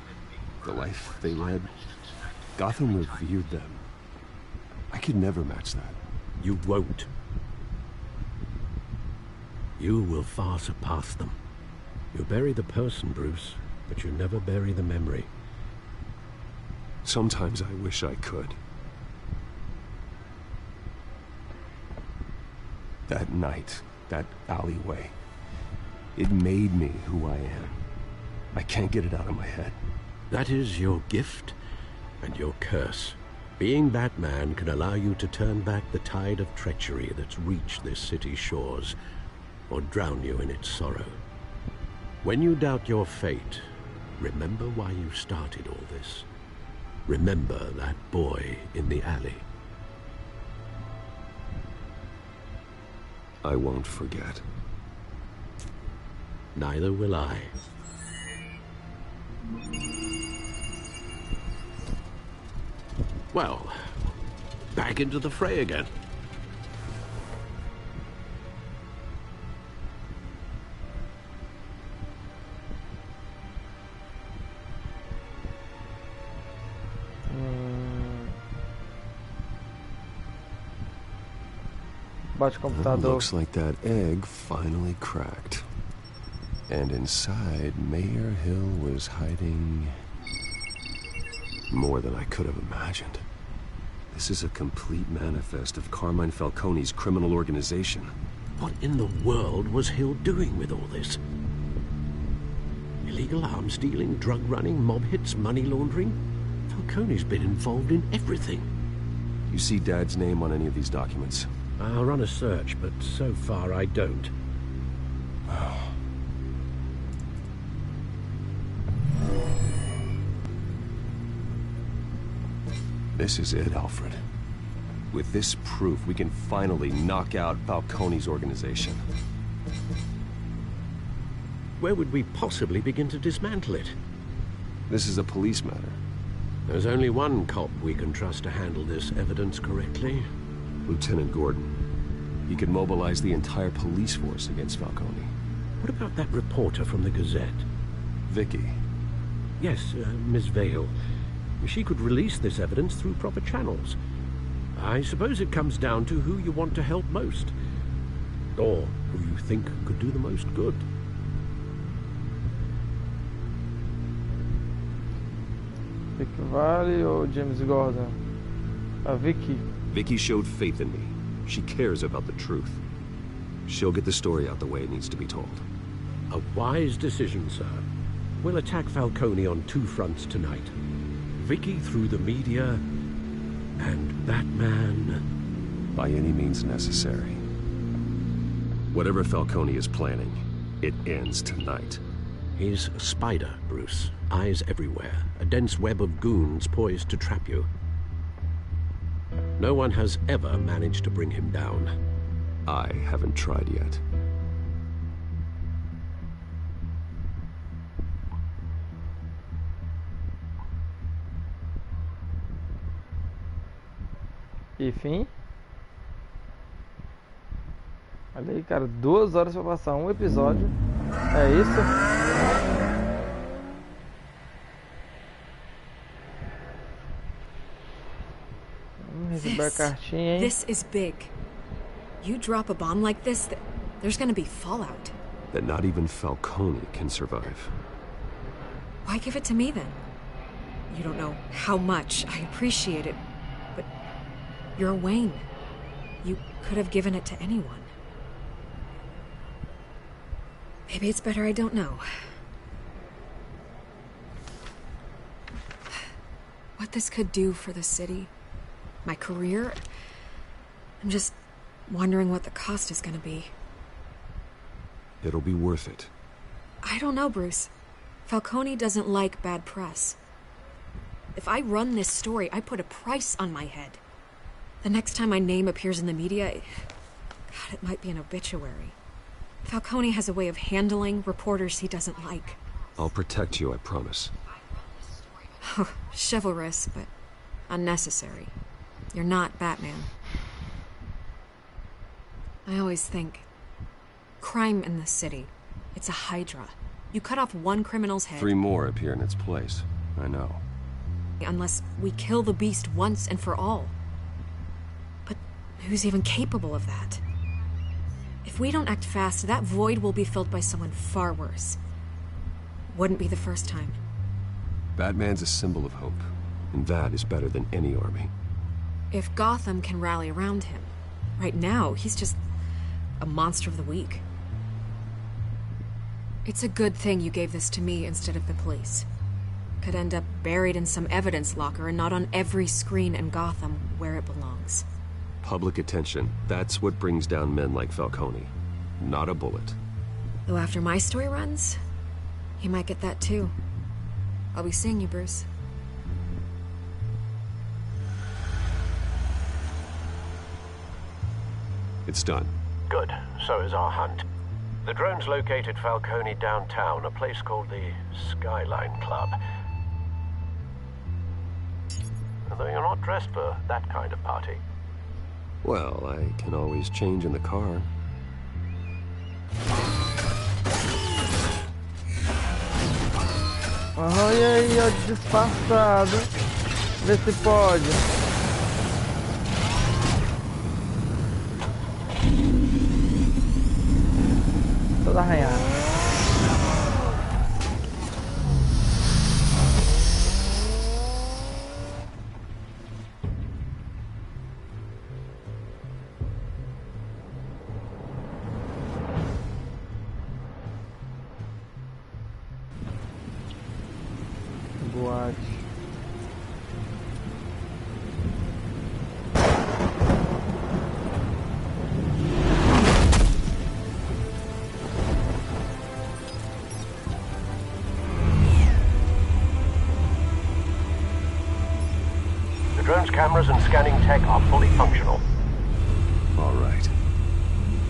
the life they led, Gotham revered them. I could never match that. You won't. You will far surpass them. You bury the person, Bruce, but you never bury the memory. Sometimes I wish I could. That night, that alleyway, it made me who I am. I can't get it out of my head. That is your gift and your curse. Being Batman can allow you to turn back the tide of treachery that's reached this city's shores, or drown you in its sorrow. When you doubt your fate, remember why you started all this. Remember that boy in the alley. I won't forget. Neither will I. Well, back into the fray again. Looks like that egg finally cracked. And inside, Mayor Hill was hiding more than I could have imagined. This is a complete manifest of Carmine Falcone's criminal organization. What in the world was Hill doing with all this? Illegal arms dealing, drug running, mob hits, money laundering? Falcone's been involved in everything. You see Dad's name on any of these documents? I'll run a search, but so far I don't. This is it, Alfred. With this proof, we can finally knock out Falcone's organization. Where would we possibly begin to dismantle it? This is a police matter. There's only one cop we can trust to handle this evidence correctly. Lieutenant Gordon. He could mobilize the entire police force against Falcone. What about that reporter from the Gazette? Vicky. Yes, Miss Vale. She could release this evidence through proper channels. I suppose it comes down to who you want to help most. Or who you think could do the most good. Vicky Vale or James Gordon? Vicky. Vicky showed faith in me. She cares about the truth. She'll get the story out the way it needs to be told. A wise decision, sir. We'll attack Falcone on two fronts tonight. Vicky through the media, and Batman... by any means necessary. Whatever Falcone is planning, it ends tonight. He's a spider, Bruce. Eyes everywhere. A dense web of goons poised to trap you. No one has ever managed to bring him down. I haven't tried yet. Enfim. Olha aí, cara, 2 horas pra passar um episódio. É isso? Receber a cartinha, hein? This is big. You drop a bomb like this, there's gonna be fallout. That not even Falcone can survive. Why give it to me then? You don't know how much I appreciate it, but you're Wayne. You could have given it to anyone. Maybe it's better I don't know. What this could do for the city, my career, I'm just wondering what the cost is gonna be. It'll be worth it. I don't know, Bruce. Falcone doesn't like bad press. If I run this story, I put a price on my head. The next time my name appears in the media, God, it might be an obituary. Falcone has a way of handling reporters he doesn't like. I'll protect you, I promise. Chivalrous, but unnecessary. You're not Batman. I always think, crime in this city, it's a hydra. You cut off one criminal's head... 3 more appear in its place. I know. Unless we kill the beast once and for all. But who's even capable of that? If we don't act fast, that void will be filled by someone far worse. Wouldn't be the first time. Batman's a symbol of hope, and that is better than any army. If Gotham can rally around him, right now, he's just a monster of the week. It's a good thing you gave this to me instead of the police. Could end up buried in some evidence locker and not on every screen in Gotham where it belongs. Public attention, that's what brings down men like Falcone. Not a bullet. Though after my story runs, he might get that too. I'll be seeing you, Bruce. It's done. Good. So is our hunt. The drone's located Falcone downtown, a place called the Skyline Club. Although you're not dressed for that kind of party. Well, I can always change in the car. Olha aí, ó, disfarçado. Vê se pode. Toda arranhada. Boate. The drone's cameras and scanning tech are fully functional. All right.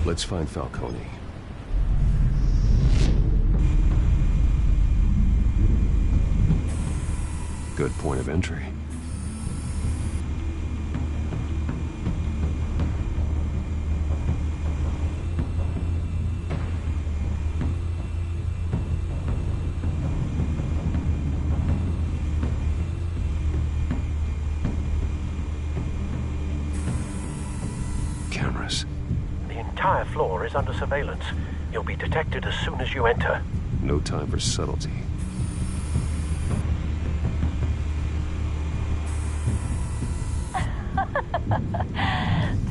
Let's find Falcone. Good point of entry. Cameras. The entire floor is under surveillance. You'll be detected as soon as you enter. No time for subtlety.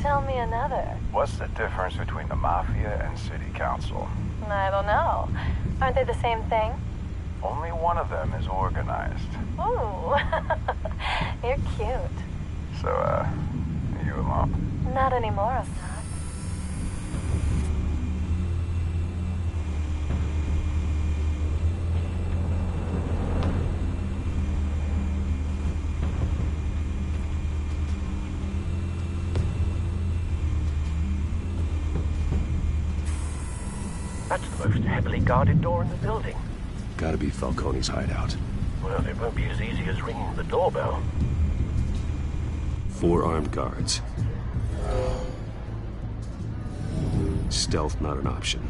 Tell me another. What's the difference between the Mafia and City Council? I don't know. Aren't they the same thing? Only one of them is organized. Ooh. You're cute. So, are you alone? Not anymore, I'm not. most heavily guarded door in the building. Gotta be Falcone's hideout. Well, it won't be as easy as ringing the doorbell. 4 armed guards. Stealth not an option.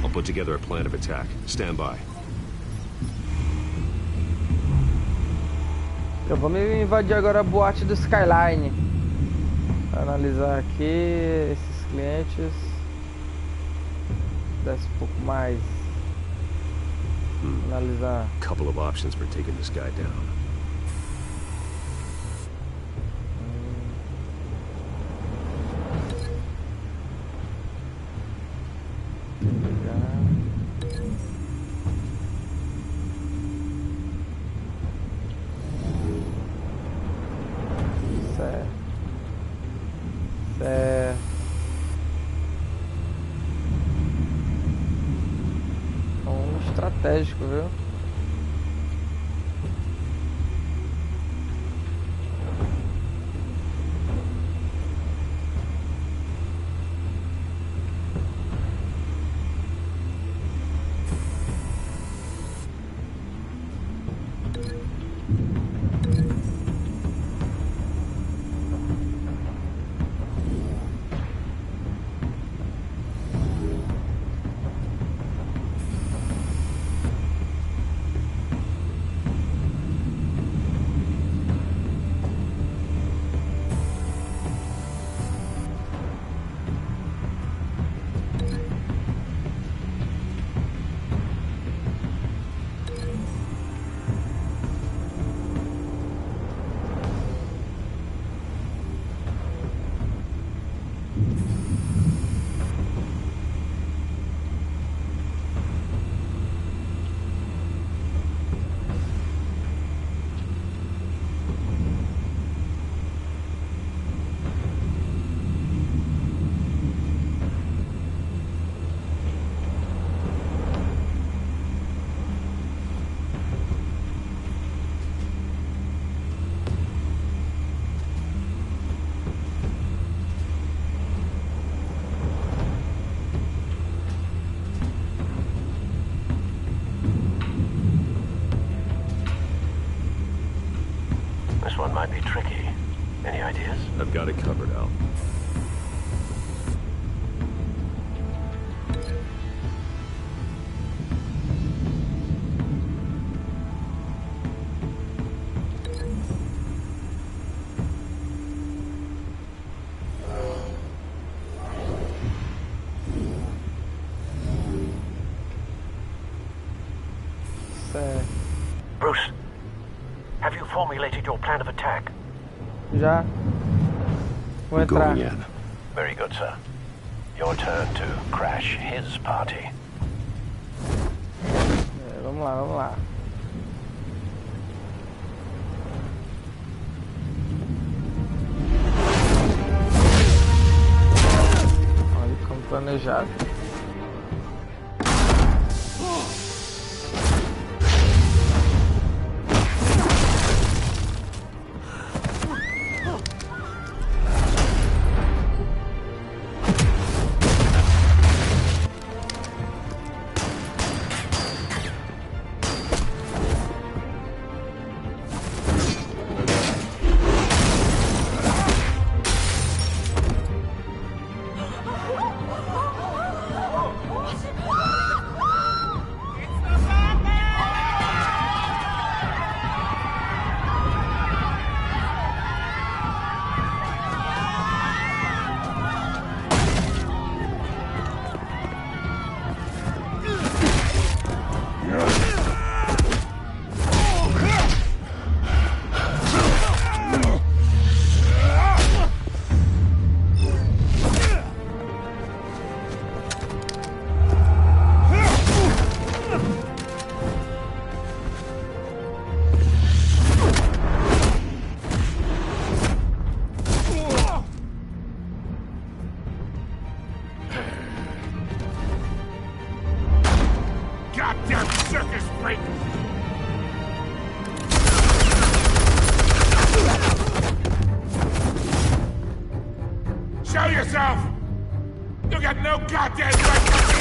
I'll put together a plan of attack. Stand by. Eu vou me invadir agora a boate do Skyline. Analisar aqui esses clientes. Desce um pouco mais. Analisar. Couple of options for taking this guy down. Estratégico, viu? This one might be tricky. Any ideas? I've got it covered, Al. Bruce, have you formulated your plan of attack? Já. Vou entrar. Going in. Very good, sir. Your turn to crash his party. Vamos lá, vamos lá. Olha como planejado. Goddamn circus freak! Show yourself! You got no goddamn right to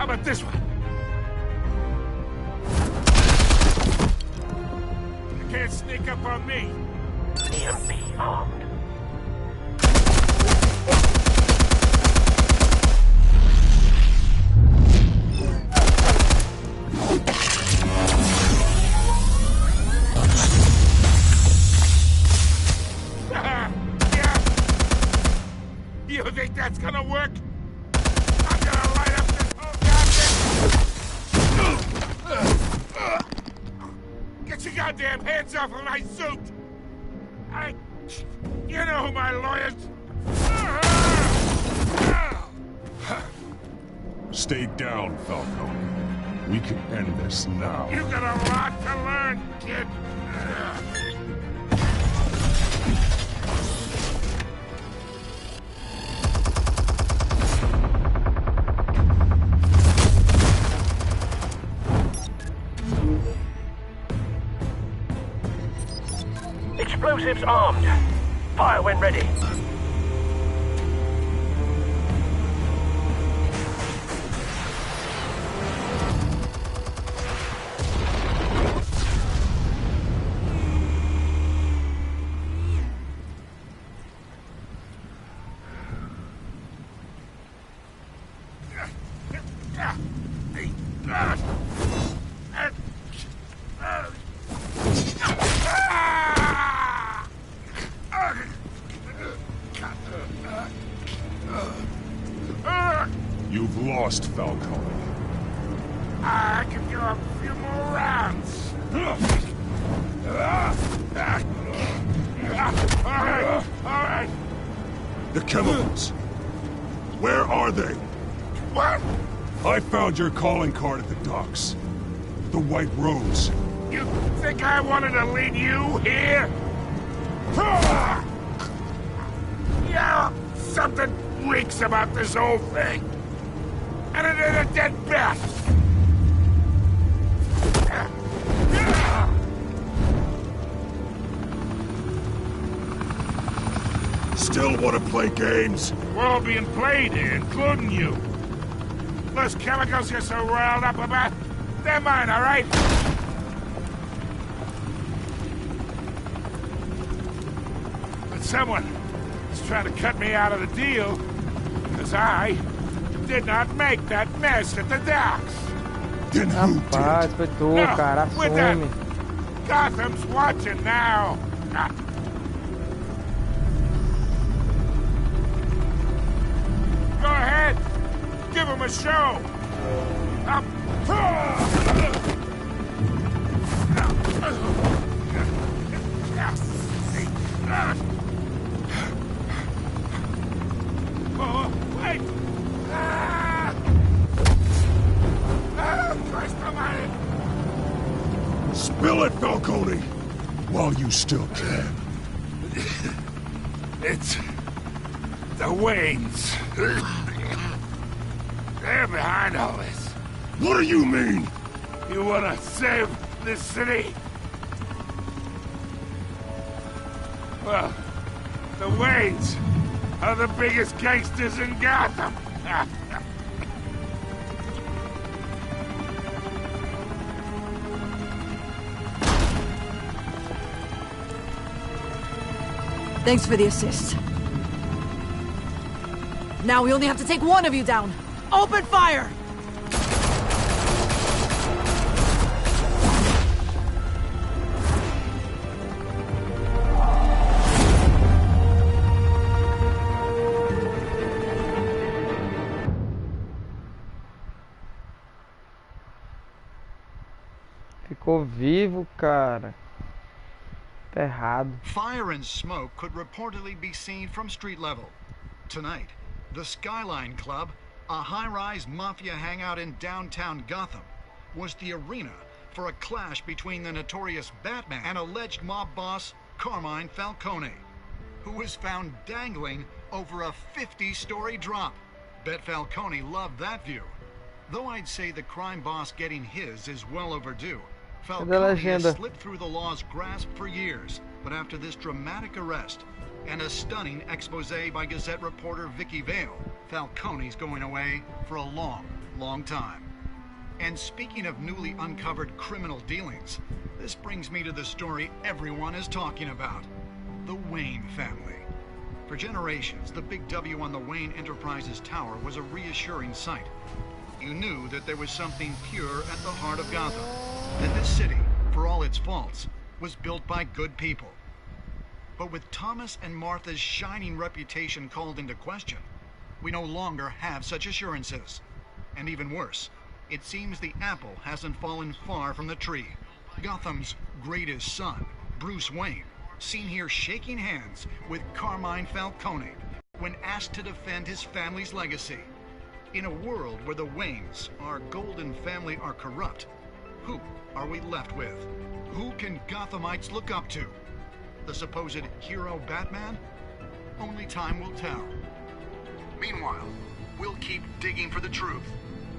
about this one? You can't sneak up on me. EMP armed. You think that's gonna work? I'm gonna light up this whole goddamn... Get your goddamn hands off of my suit! You know who my lawyers... Stay down, Falcone. We can end this now. You got a lot to learn, kid. Explosives armed. Fire when ready. You've lost, Falcone. I can go a few more rounds. All right. The chemicals. Where are they? What? I found your calling card at the docks. The White Rose. You think I wanted to lead you here? Yeah, something reeks about this whole thing. And it is a dead bat. Still want to play games? We're all being played here, including you. Those chemicals you're so riled up about, they're mine, all right? But someone is trying to cut me out of the deal, because I did not make that mess at the docks. Then who Rapaz, foi tu, No, cara. with that. Assume. Gotham's watching now. Go ahead. Give him a show. Oh, wait. Christ almighty. Spill it, Falcone! While you still can. It's the Waynes. They're behind all this. What do you mean? You wanna save this city? Well, the Waynes are the biggest gangsters in Gotham. Thanks for the assist. Now we only have to take one of you down. Open fire! Ficou vivo, cara. Tá errado. Fire and smoke could reportedly be seen from street level. Tonight, the Skyline Club, a high-rise mafia hangout in downtown Gotham, was the arena for a clash between the notorious Batman and alleged mob boss Carmine Falcone, who was found dangling over a 50-story drop. Bet Falcone loved that view. Though I'd say the crime boss getting his is well overdue. Falcone has slipped through the law's grasp for years, but after this dramatic arrest and a stunning expose by Gazette reporter Vicky Vale, Falcone's going away for a long, long time. And speaking of newly uncovered criminal dealings, this brings me to the story everyone is talking about. The Wayne family. For generations, the big W on the Wayne Enterprises tower was a reassuring sight. You knew that there was something pure at the heart of Gotham. That this city, for all its faults, was built by good people. But with Thomas and Martha's shining reputation called into question, we no longer have such assurances. And even worse, it seems the apple hasn't fallen far from the tree. Gotham's greatest son, Bruce Wayne, seen here shaking hands with Carmine Falcone when asked to defend his family's legacy. In a world where the Waynes, our golden family, are corrupt, who are we left with? Who can Gothamites look up to? The supposed hero Batman? Only time will tell. Meanwhile, we'll keep digging for the truth.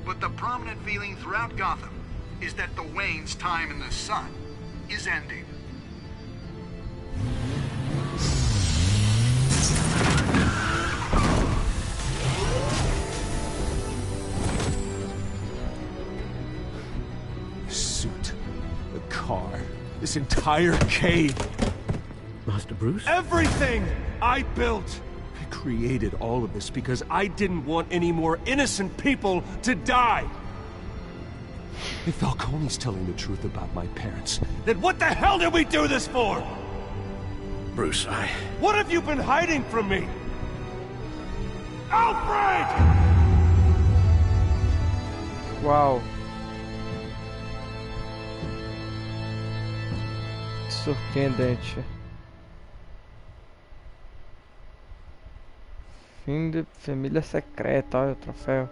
But the prominent feeling throughout Gotham is that the Waynes' time in the sun is ending. The suit, the car, this entire cave. Master Bruce? Everything I built! I created all of this because I didn't want any more innocent people to die! If Falcone's telling the truth about my parents, then what the hell did we do this for? Bruce, What have you been hiding from me? Alfred! Uau! Surpreendente. Fim de família secreta, olha o troféu.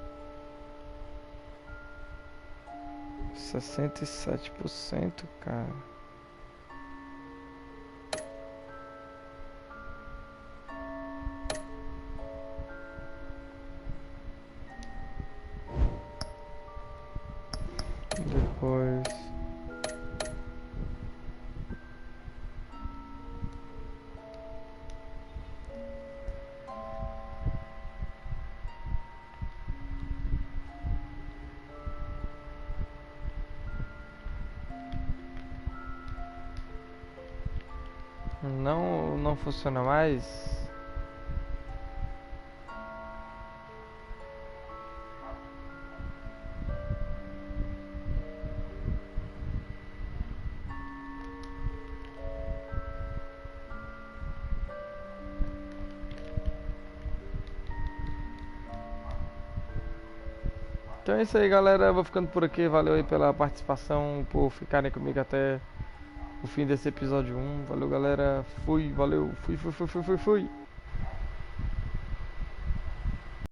67%, cara. Depois não funciona mais. Então é isso aí, galera, eu vou ficando por aqui, valeu aí pela participação, por ficarem comigo até o fim desse episódio 1, valeu galera, fui, valeu, fui.